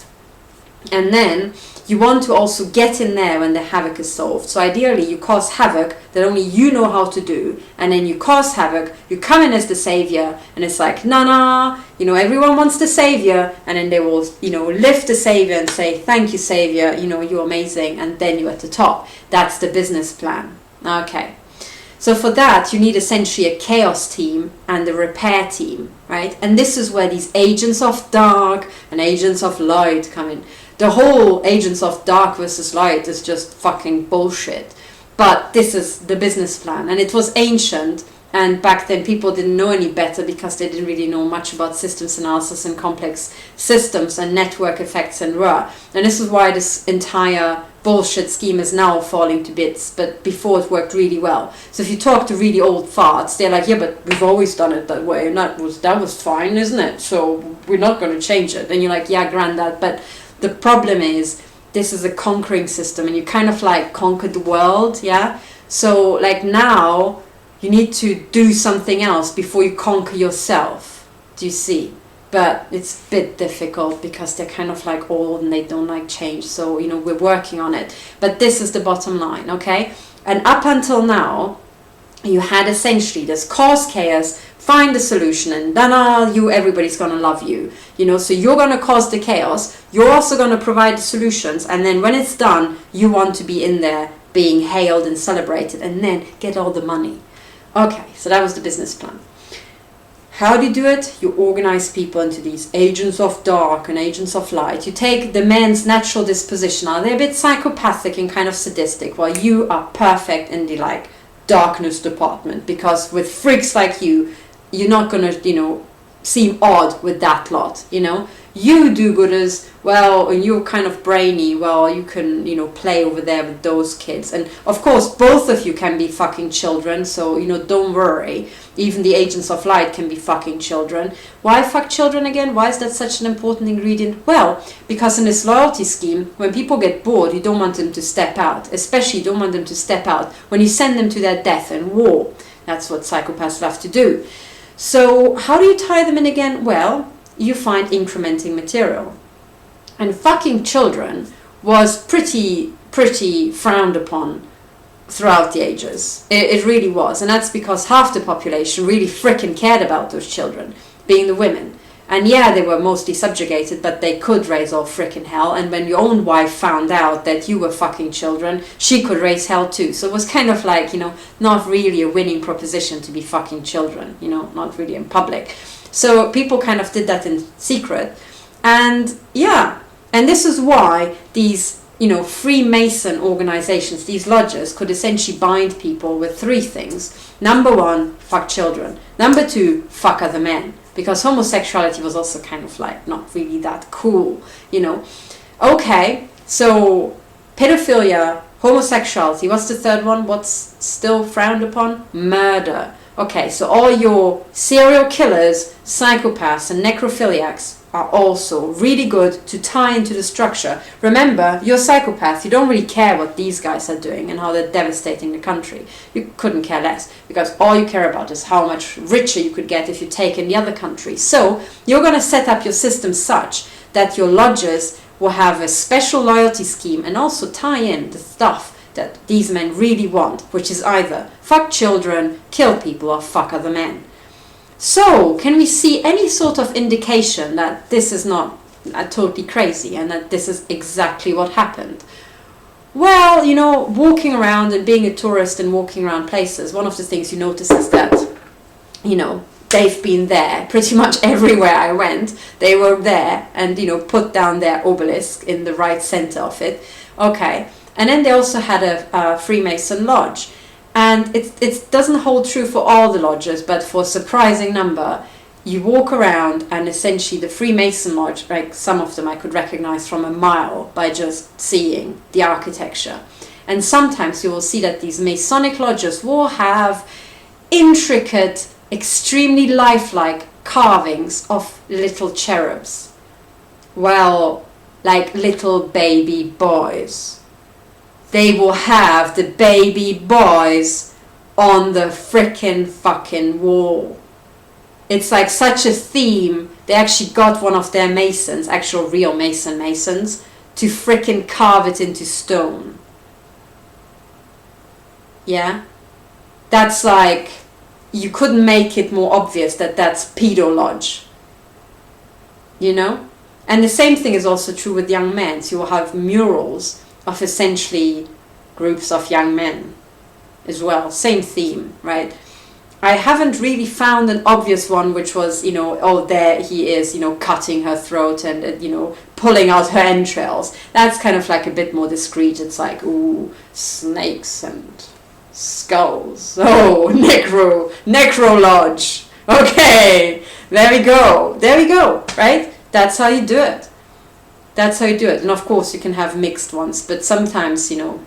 And then you want to also get in there when the havoc is solved. So ideally you cause havoc that only you know how to do, and then you cause havoc, you come in as the savior, and it's like, nah, you know, everyone wants the savior, and then they will, you know, lift the savior and say, thank you, savior, you know, you're amazing, and then you're at the top. That's the business plan. Okay. So for that, you need essentially a chaos team and a repair team, right? And this is where these agents of dark and agents of light come in. The whole agents of dark versus light is just fucking bullshit. But this is the business plan. And it was ancient. And back then people didn't know any better because they didn't really know much about systems analysis and complex systems and network effects and rah. And this is why this entire bullshit scheme is now falling to bits, but before it worked really well. So if you talk to really old farts, they're like, yeah, but we've always done it that way, and that was fine, isn't it? So we're not going to change it. And you're like, yeah, granddad, but the problem is this is a conquering system, and you kind of like conquered the world, yeah? So like now you need to do something else before you conquer yourself. Do you see? But it's a bit difficult because they're kind of like old and they don't like change. So, you know, we're working on it. But this is the bottom line, okay? And up until now, you had essentially this cause chaos, find the solution, and then everybody's going to love you. You know, so you're going to cause the chaos. You're also going to provide the solutions. And then when it's done, you want to be in there being hailed and celebrated and then get all the money. Okay, so that was the business plan. How do you do it? You organize people into these agents of dark and agents of light. You take the man's natural disposition. Now, they're a bit psychopathic and kind of sadistic, while you are perfect in the like darkness department, because with freaks like you, you're not going to, you know, seem odd with that lot, you know. You do-gooders, well, and you're kind of brainy, well, you can, you know, play over there with those kids. And of course, both of you can be fucking children, so, you know, don't worry. Even the agents of light can be fucking children. Why fuck children again? Why is that such an important ingredient? Well, because in this loyalty scheme, when people get bored, you don't want them to step out. Especially you don't want them to step out when you send them to their death and war. That's what psychopaths love to do. So how do you tie them in again? Well, you find incrementing material. And fucking children was pretty frowned upon throughout the ages. It really was. And that's because half the population really frickin' cared about those children, being the women. And yeah, they were mostly subjugated, but they could raise all frickin' hell. And when your own wife found out that you were fucking children, she could raise hell too. So it was kind of like, you know, not really a winning proposition to be fucking children, you know, not really in public. So people kind of did that in secret. And yeah, and this is why these, you know, Freemason organizations, these lodges, could essentially bind people with three things. Number one, fuck children. Number two, fuck other men. Because homosexuality was also kind of like not really that cool, you know. Okay, so pedophilia, homosexuality, what's the third one? What's still frowned upon? Murder. Okay, so all your serial killers, psychopaths and necrophiliacs are also really good to tie into the structure. Remember, you're a psychopath. You don't really care what these guys are doing and how they're devastating the country. You couldn't care less, because all you care about is how much richer you could get if you take in the other country. So you're going to set up your system such that your lodges will have a special loyalty scheme and also tie in the stuff that these men really want, which is either fuck children, kill people, or fuck other men. So, can we see any sort of indication that this is not totally crazy and that this is exactly what happened? Well, you know, walking around and being a tourist and walking around places, one of the things you notice is that, you know, they've been there pretty much everywhere I went. They were there and, you know, put down their obelisk in the right center of it. Okay. And then they also had a Freemason lodge. And it doesn't hold true for all the lodges, but for a surprising number, you walk around and essentially the Freemason lodge, like some of them I could recognize from a mile by just seeing the architecture. And sometimes you will see that these Masonic lodges will have intricate, extremely lifelike carvings of little cherubs. Well, like little baby boys. They will have the baby boys on the frickin' fucking wall. It's like such a theme. They actually got one of their masons, actual real masons, to frickin' carve it into stone. Yeah? That's like, you couldn't make it more obvious that that's pedo lodge. You know? And the same thing is also true with young men. So you will have murals of essentially groups of young men as well. Same theme, right? I haven't really found an obvious one which was, you know, oh, there he is, you know, cutting her throat and, you know, pulling out her entrails. That's kind of like a bit more discreet. It's like, ooh, snakes and skulls. Oh, necro lodge. Okay, there we go, right? That's how you do it. That's how you do it. And of course you can have mixed ones, but sometimes, you know,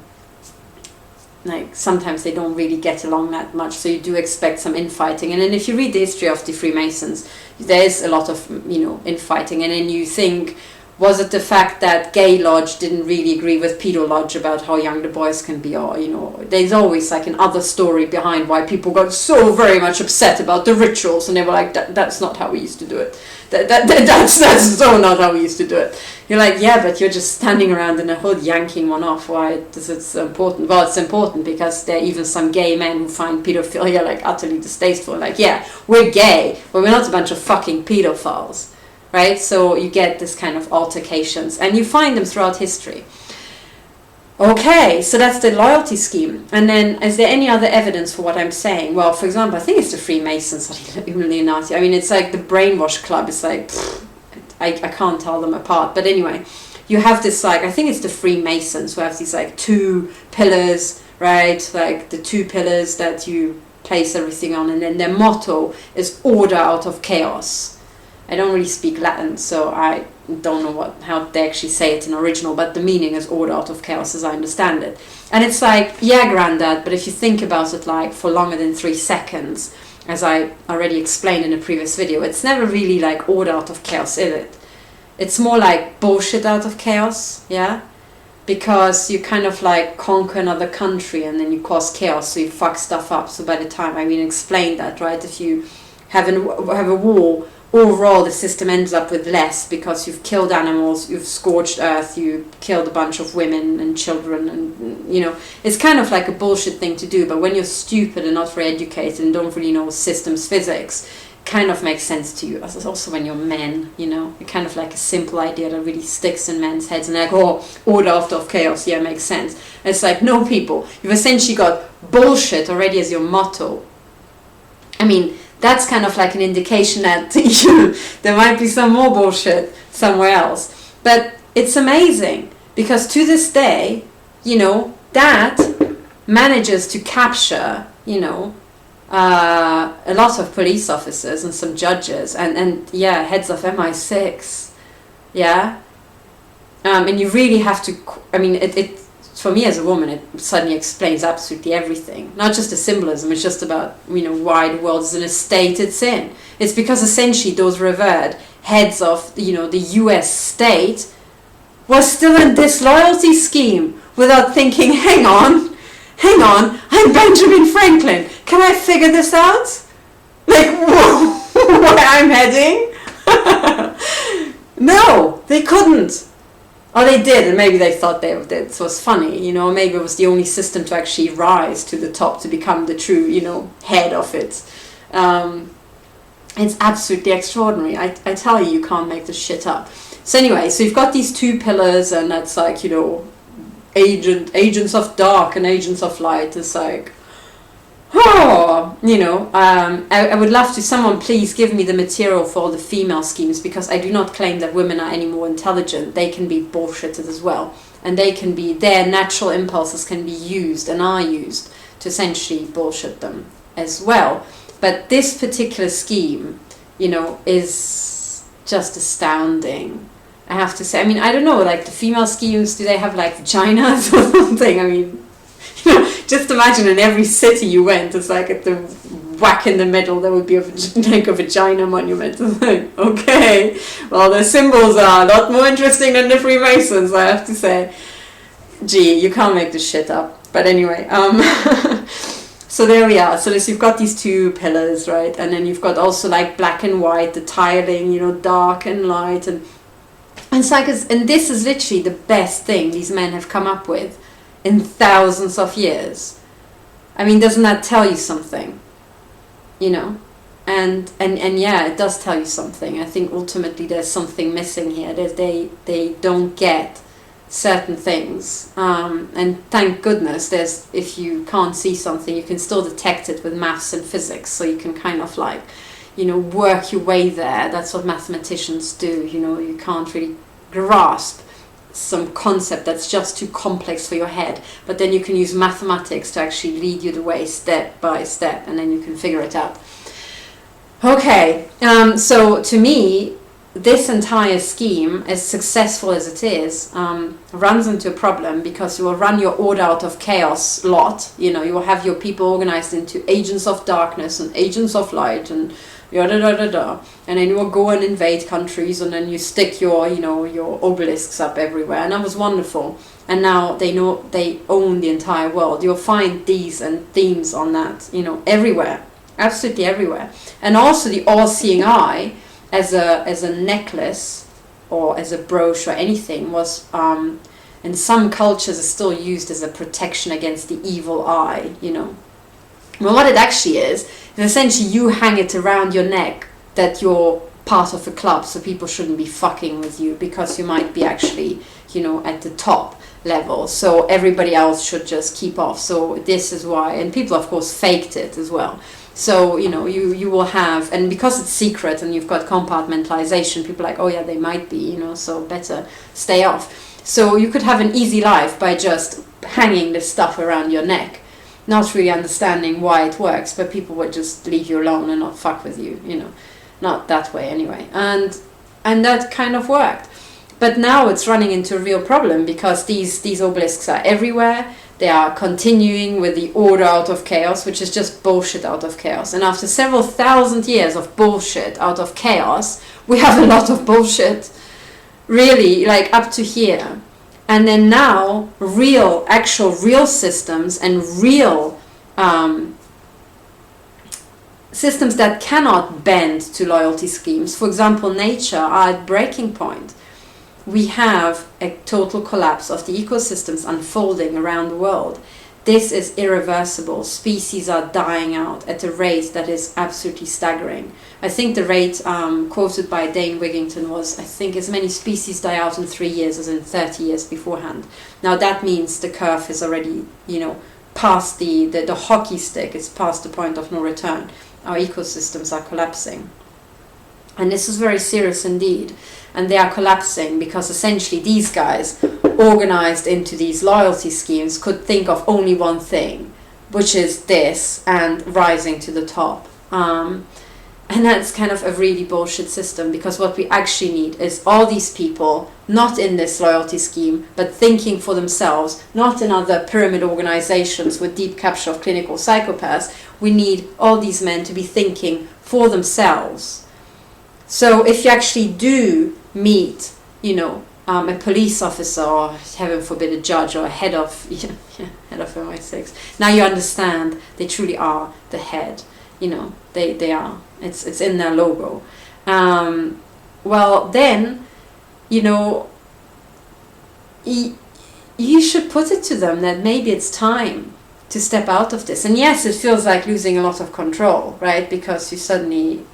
like sometimes they don't really get along that much, so you do expect some infighting. And then if you read the history of the Freemasons, there's a lot of, you know, infighting. And then you think, was it the fact that Gay Lodge didn't really agree with Pedo Lodge about how young the boys can be? Or, you know, there's always like an other story behind why people got so very much upset about the rituals, and they were like, that's not how we used to do it. That's so not how we used to do it. You're like, yeah, but you're just standing around in a hood yanking one off. Why is it so important? Well, it's important because there are even some gay men who find pedophilia like utterly distasteful. Like, yeah, we're gay, but we're not a bunch of fucking pedophiles, right? So you get this kind of altercations, and you find them throughout history. Okay, so that's the loyalty scheme. And then, is there any other evidence for what I'm saying? Well, for example, I think it's the Freemasons or the Illuminati. I mean, it's like the Brainwash Club. It's like, I can't tell them apart. But anyway, you have this, like, I think it's the Freemasons who have these, like, 2 pillars, right? Like, the 2 pillars that you place everything on. And then their motto is order out of chaos. I don't really speak Latin, so I don't know how they actually say it in original, but the meaning is order out of chaos as I understand it. And it's like, yeah, granddad, but if you think about it like for longer than 3 seconds, as I already explained in a previous video, it's never really like order out of chaos, is it? It's more like bullshit out of chaos, yeah? Because you kind of like conquer another country and then you cause chaos, so you fuck stuff up. So by the time, I mean, explain that, right? If you have a war, overall the system ends up with less because you've killed animals, you've scorched earth, you killed a bunch of women and children, and you know, it's kind of like a bullshit thing to do. But when you're stupid and not very educated and don't really know systems physics, it kind of makes sense to you. Also when you're men, you know, it's kind of like a simple idea that really sticks in men's heads, and they're like, oh, order out of chaos, yeah, makes sense. And it's like, no, people, you've essentially got bullshit already as your motto. I mean, that's kind of like an indication that there might be some more bullshit somewhere else. But it's amazing because to this day, you know, that manages to capture, you know, a lot of police officers and some judges and yeah, heads of MI6. Yeah. And you really have to, I mean, it for me as a woman, it suddenly explains absolutely everything. Not just the symbolism, it's just about, you know, why the world is in a state it's in. It's because essentially those revered heads of, you know, the US state were still in this loyalty scheme without thinking, hang on, I'm Benjamin Franklin. Can I figure this out? Like, whoa, where I'm heading? No, they couldn't. Or they did, and maybe they thought this was funny, you know, maybe it was the only system to actually rise to the top, to become the true, you know, head of it. It's absolutely extraordinary. I tell you, you can't make this shit up. So anyway, so you've got these 2 pillars, and that's like, you know, agents of dark and agents of light. It's like, oh, you know, I would love to, someone please give me the material for all the female schemes, because I do not claim that women are any more intelligent. They can be bullshitted as well, and they can be, their natural impulses can be used and are used to essentially bullshit them as well. But this particular scheme, you know, is just astounding, I have to say. I mean, I don't know, like the female schemes, do they have like vaginas or something? I mean, you know, just imagine in every city you went, it's like at the whack in the middle there would be like a vagina monument. It's like, okay, well, the symbols are a lot more interesting than the Freemasons, I have to say. Gee, you can't make this shit up. But anyway, so there we are. So you've got these 2 pillars, right? And then you've got also like black and white, the tiling, you know, dark and light, and And and this is literally the best thing these men have come up with in thousands of years. I mean, doesn't that tell you something? You know? And yeah, it does tell you something. I think ultimately there's something missing here. They don't get certain things. And thank goodness if you can't see something, you can still detect it with maths and physics. So you can kind of like, you know, work your way there. That's what mathematicians do. You know, you can't really grasp some concept that's just too complex for your head, but then you can use mathematics to actually lead you the way step by step, and then you can figure it out. Okay, so to me, this entire scheme, as successful as it is, runs into a problem, because you will run your order out of chaos lot. You know, you will have your people organized into agents of darkness and agents of light, and and then you will go and invade countries, and then you stick your, you know, your obelisks up everywhere, and that was wonderful. And now they know they own the entire world. You'll find these and themes on that, you know, everywhere, absolutely everywhere. And also the all-seeing eye, as a necklace or as a brooch or anything, was in some cultures is still used as a protection against the evil eye, you know. Well, what it actually is essentially you hang it around your neck that you're part of a club, so people shouldn't be fucking with you, because you might be actually, you know, at the top level, so everybody else should just keep off. So this is why, and people of course faked it as well. So, you know, you will have, and because it's secret and you've got compartmentalization, people are like, oh yeah, they might be, you know, so better stay off. So you could have an easy life by just hanging this stuff around your neck, not really understanding why it works, but people would just leave you alone and not fuck with you, you know, not that way anyway. And that kind of worked. But now it's running into a real problem, because these obelisks are everywhere. They are continuing with the order out of chaos, which is just bullshit out of chaos. And after several thousand years of bullshit out of chaos, we have a lot of bullshit, really, like up to here. And then now, actual real systems and real systems that cannot bend to loyalty schemes. For example, nature are at breaking point. We have a total collapse of the ecosystems unfolding around the world. This is irreversible. Species are dying out at a rate that is absolutely staggering. I think the rate quoted by Dane Wigington was, I think, as many species die out in 3 years as in 30 years beforehand. Now that means the curve is already, you know, past the hockey stick. It's past the point of no return. Our ecosystems are collapsing. And this is very serious indeed. And they are collapsing because essentially these guys, organized into these loyalty schemes, could think of only one thing, which is this, and rising to the top. And that's kind of a really bullshit system, because what we actually need is all these people, not in this loyalty scheme, but thinking for themselves, not in other pyramid organizations with deep capture of clinical psychopaths. We need all these men to be thinking for themselves. So if you actually do meet, you know, a police officer, or heaven forbid a judge, or a head of head of MI6, now you understand they truly are the head. You know, they are. It's in their logo. Well, then, you know, you should put it to them that maybe it's time to step out of this. And yes, it feels like losing a lot of control, right? Because you suddenly,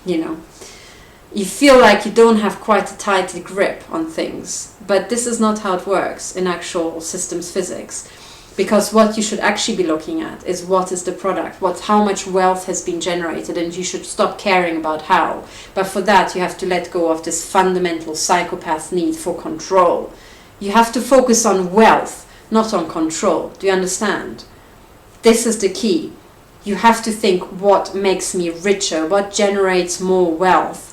you know, you feel like you don't have quite a tight grip on things. But this is not how it works in actual systems physics. Because what you should actually be looking at is what is the product, how much wealth has been generated, and you should stop caring about how. But for that, you have to let go of this fundamental psychopath need for control. You have to focus on wealth, not on control. Do you understand? This is the key. You have to think, what makes me richer? What generates more wealth?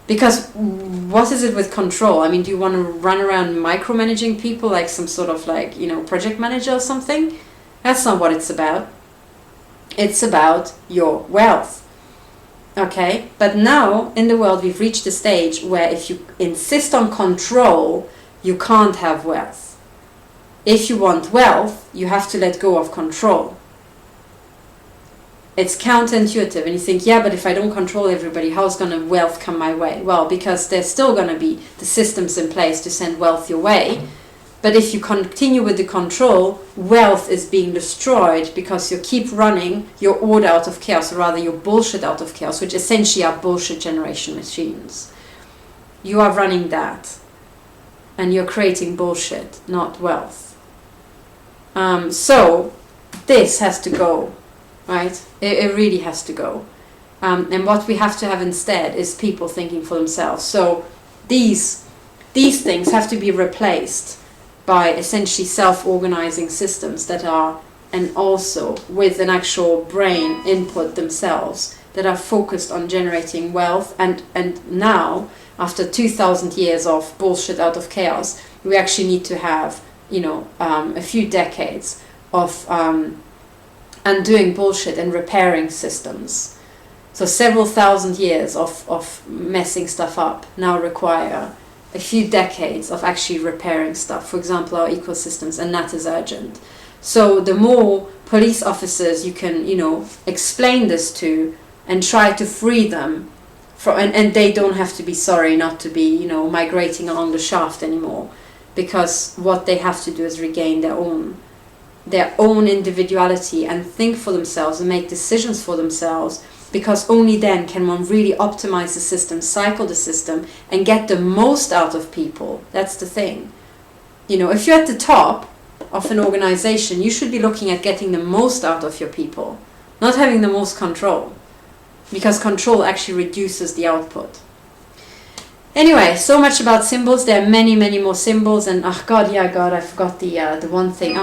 Because what is it with control? I mean, do you want to run around micromanaging people like some sort of, like, you know, project manager or something? That's not what it's about. It's about your wealth. Okay? But now, in the world, we've reached a stage where if you insist on control, you can't have wealth. If you want wealth, you have to let go of control. it's counterintuitive, and you think, yeah, but if I don't control everybody, how's going to wealth come my way? Well, because there's still going to be the systems in place to send wealth your way. But if you continue with the control, wealth is being destroyed because you keep running your order out of chaos, or rather your bullshit out of chaos, which essentially are bullshit generation machines. You are running that, and you're creating bullshit, not wealth. So this has to go, right? It really has to go. And what we have to have instead is people thinking for themselves. So these things have to be replaced by essentially self-organizing systems that are, and also with an actual brain input themselves, that are focused on generating wealth. And now, after 2,000 years of bullshit out of chaos, we actually need to have, a few decades of undoing bullshit and repairing systems. So several thousand years of messing stuff up now require a few decades of actually repairing stuff, for example, our ecosystems, and that is urgent. So the more police officers you can, explain this to and try to free them from, and they don't have to be sorry not to be, migrating along the shaft anymore, because what they have to do is regain their own individuality and think for themselves and make decisions for themselves, because only then can one really optimize the system, cycle the system, and get the most out of people. That's the thing. If you're at the top of an organization, you should be looking at getting the most out of your people, not having the most control, because control actually reduces the output. Anyway, so much about symbols. There are many, many more symbols, and I forgot the one thing.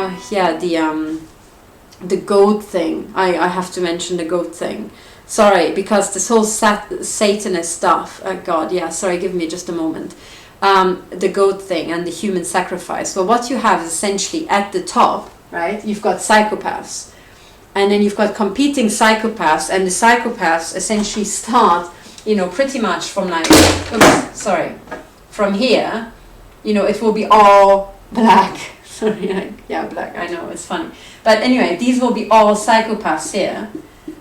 The goat thing. I have to mention the goat thing. Sorry, because this whole Satanist stuff. Sorry, give me just a moment. The goat thing and the human sacrifice. Well, what you have is essentially at the top, right? You've got psychopaths, and then you've got competing psychopaths, and the psychopaths essentially start, pretty much from from here, it will be all black. Sorry, black. I know, it's funny. But anyway, these will be all psychopaths here.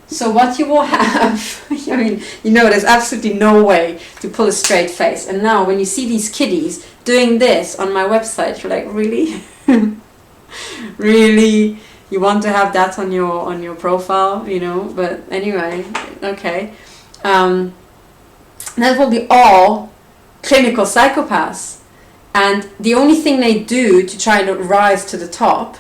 So what you will have, there's absolutely no way to pull a straight face. And now when you see these kiddies doing this on my website, you're like, really? Really? You want to have that on your profile, But anyway, okay. That will be all clinical psychopaths. And the only thing they do to try to rise to the top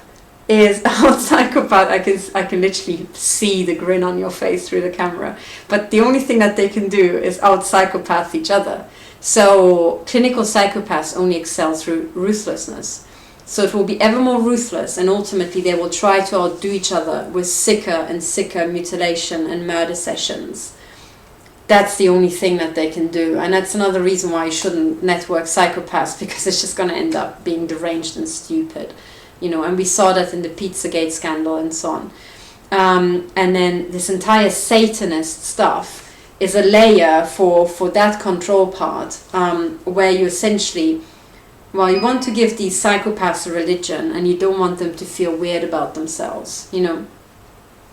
is out psychopath. I can literally see the grin on your face through the camera. But the only thing that they can do is out psychopath each other. So clinical psychopaths only excel through ruthlessness. So it will be ever more ruthless, and ultimately they will try to outdo each other with sicker and sicker mutilation and murder sessions. That's the only thing that they can do. And that's another reason why you shouldn't network psychopaths, because it's just going to end up being deranged and stupid. And we saw that in the Pizzagate scandal and so on. And then this entire Satanist stuff is a layer for that control part, where you essentially, you want to give these psychopaths a religion, and you don't want them to feel weird about themselves,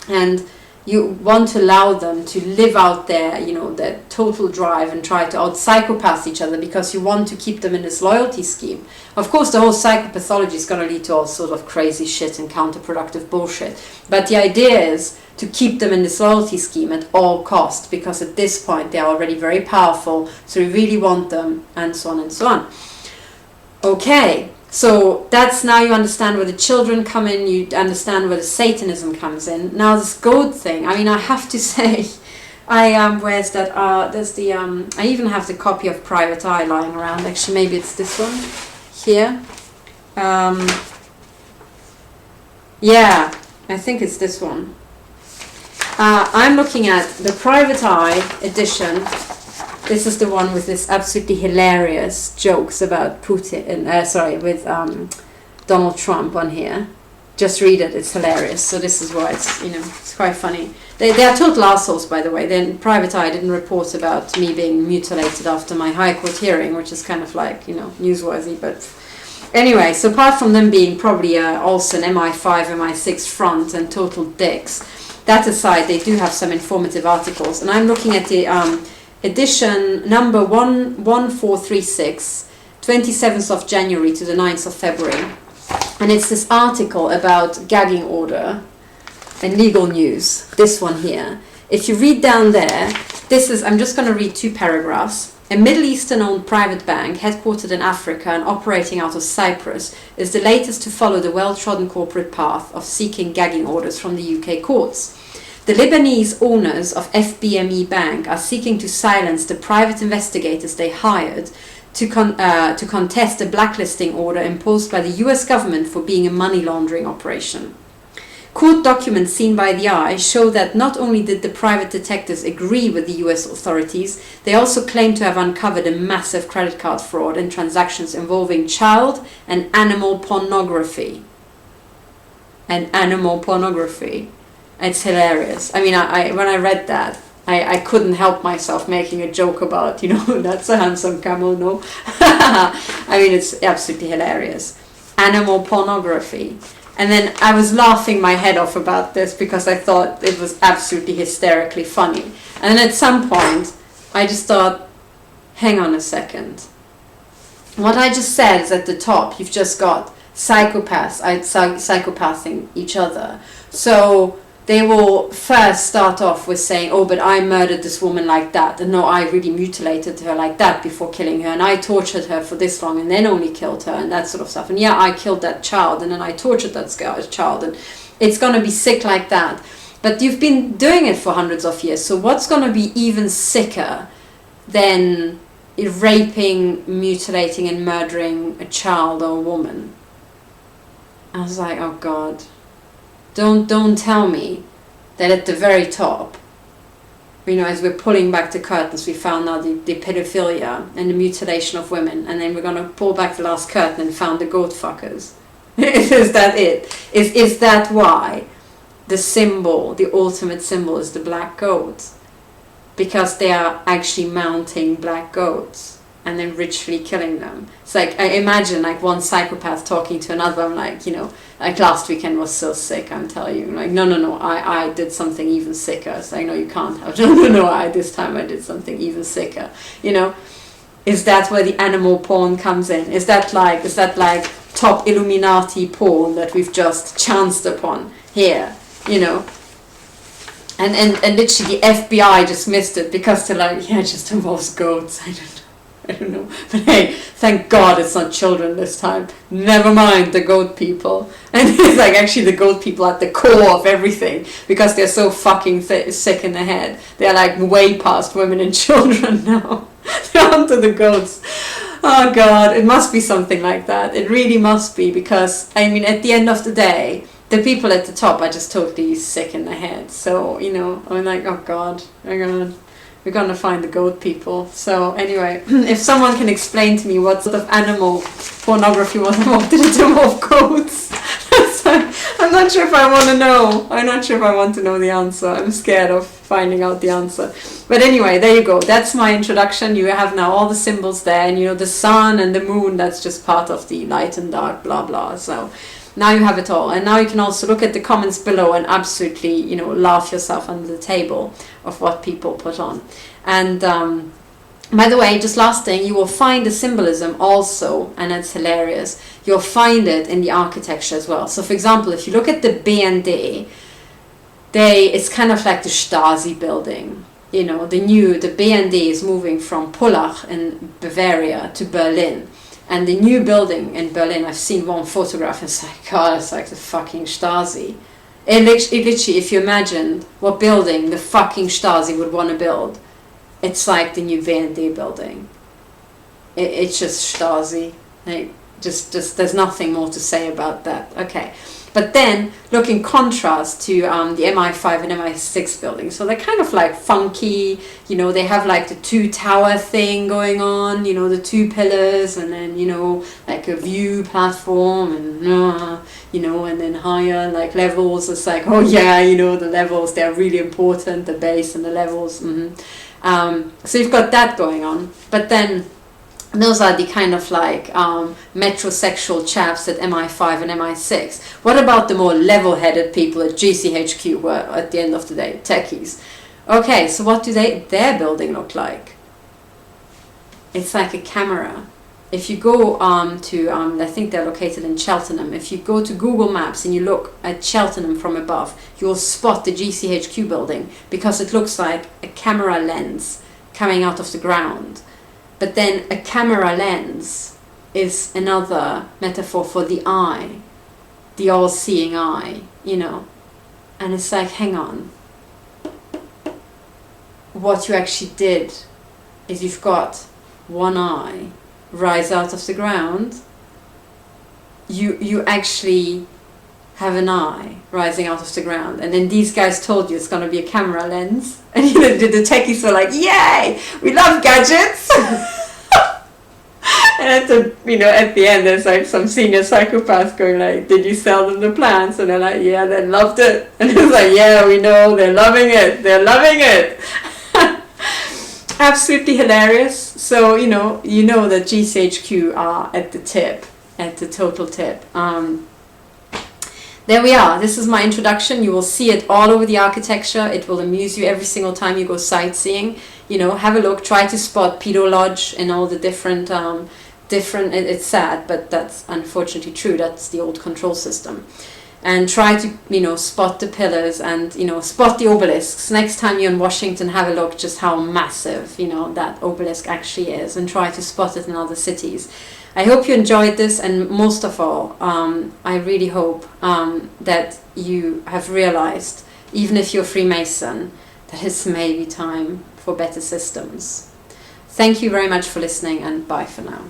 and you want to allow them to live out their total drive and try to out-psychopath each other, because you want to keep them in this loyalty scheme. Of course, the whole psychopathology is going to lead to all sort of crazy shit and counterproductive bullshit. But the idea is to keep them in this loyalty scheme at all costs, because at this point they are already very powerful, so we really want them, and so on and so on. Okay. So that's, now you understand where the children come in, you understand where the Satanism comes in. Now this goat thing, I have to say, where's that, I even have the copy of Private Eye lying around. Actually, maybe it's this one here. I think it's this one. I'm looking at the Private Eye edition. This is the one with this absolutely hilarious jokes about Putin, with Donald Trump on here. Just read it, it's hilarious. So this is why it's quite funny. They are total assholes, by the way. Then Private Eye didn't report about me being mutilated after my High Court hearing, which is kind of like, newsworthy. But anyway, so apart from them being probably also an MI5, MI6 front and total dicks, that aside, they do have some informative articles. And I'm looking at the edition number 1436, 27th of January to the 9th of February. And it's this article about gagging order and legal news, this one here. If you read down there, I'm just going to read 2 paragraphs. A Middle Eastern-owned private bank, headquartered in Africa and operating out of Cyprus, is the latest to follow the well-trodden corporate path of seeking gagging orders from the UK courts. The Lebanese owners of FBME Bank are seeking to silence the private investigators they hired to contest a blacklisting order imposed by the US government for being a money laundering operation. Court documents seen by the eye show that not only did the private detectives agree with the US authorities, they also claim to have uncovered a massive credit card fraud and transactions involving child and animal pornography. It's hilarious. I mean, I when I read that, I couldn't help myself making a joke about, that's a handsome camel, no? I mean, it's absolutely hilarious. Animal pornography. And then I was laughing my head off about this because I thought it was absolutely hysterically funny. And then at some point, I just thought, hang on a second. What I just said is at the top, you've just got psychopaths psychopathing each other. So they will first start off with saying, oh, but I murdered this woman like that. And no, I really mutilated her like that before killing her. And I tortured her for this long and then only killed her and that sort of stuff. And yeah, I killed that child and then I tortured that child. And it's going to be sick like that. But you've been doing it for hundreds of years. So what's going to be even sicker than raping, mutilating and murdering a child or a woman? I was like, oh God. Don't tell me that at the very top, as we're pulling back the curtains, we found now the pedophilia and the mutilation of women, and then we're going to pull back the last curtain and found the goat fuckers. Is that it? Is that why the symbol, the ultimate symbol, is the black goat? Because they are actually mounting black goats and then ritually killing them. It's like, I imagine like one psychopath talking to another. I'm like, like last weekend was so sick, I'm telling you. Like, no, I did something even sicker. It's like, no, you can't have. No, this time I did something even sicker. Is that where the animal porn comes in? Is that like top Illuminati porn that we've just chanced upon here? And literally the FBI just missed it because they're like, yeah, it just involves goats. I don't know. But hey, thank God it's not children this time. Never mind the goat people. And it's like actually the goat people at the core of everything because they're so fucking sick in the head. They're like way past women and children now. They're onto the goats. Oh God, it must be something like that. It really must be because, I mean, at the end of the day, the people at the top are just totally sick in the head. So, I'm like, oh God, we're going to find the goat people. So anyway, if someone can explain to me what sort of animal pornography was involved, did it involve goats? I'm not sure if I want to know. I'm not sure if I want to know the answer. I'm scared of finding out the answer. But anyway, there you go. That's my introduction. You have now all the symbols there. And the sun and the moon, that's just part of the light and dark, blah, blah. So now you have it all. And now you can also look at the comments below and absolutely, laugh yourself under the table of what people put on. And by the way, just last thing, you will find the symbolism also, and it's hilarious. You'll find it in the architecture as well. So for example, if you look at the BND, it's kind of like the Stasi building. The BND is moving from Pullach in Bavaria to Berlin. And the new building in Berlin, I've seen one photograph, and it's like, God, it's like the fucking Stasi. It literally, if you imagine what building the fucking Stasi would want to build, it's like the new BND building. It's just Stasi. Like, just there's nothing more to say about that. Okay. But then, look in contrast to the MI5 and MI6 buildings. So they're kind of like funky, they have like the 2 tower thing going on, the 2 pillars, and then, like a view platform, and, and then higher like levels. It's like, oh yeah, the levels, they're really important, the base and the levels. So you've got that going on. But then those are the kind of like metrosexual chaps at MI5 and MI6. What about the more level-headed people at GCHQ, who are at the end of the day techies? Okay, so what do their building look like? It's like a camera. If you go to, I think they're located in Cheltenham. If you go to Google Maps and you look at Cheltenham from above, you'll spot the GCHQ building, because it looks like a camera lens coming out of the ground. But then a camera lens is another metaphor for the eye, the all-seeing eye, you know. And it's like, hang on. What you actually did is you've got one eye rise out of the ground. You actually have an eye rising out of the ground, and then these guys told you it's going to be a camera lens, and you know, the techies were like, yay, we love gadgets. And at the end there's like some senior psychopath going like, did you sell them the plans? And they're like, yeah, they loved it. And it's like, yeah, we know, they're loving it, absolutely hilarious. So you know that GCHQ are at the tip, at the total tip. There we are. This is my introduction. You will see it all over the architecture. It will amuse you every single time you go sightseeing. You know, have a look. Try to spot Pedo Lodge and all the different. It's sad, but that's unfortunately true. That's the old control system. And try to, spot the pillars and, spot the obelisks. Next time you're in Washington, have a look just how massive, that obelisk actually is, and try to spot it in other cities. I hope you enjoyed this, and most of all, I really hope that you have realized, even if you're Freemason, that it's maybe time for better systems. Thank you very much for listening, and bye for now.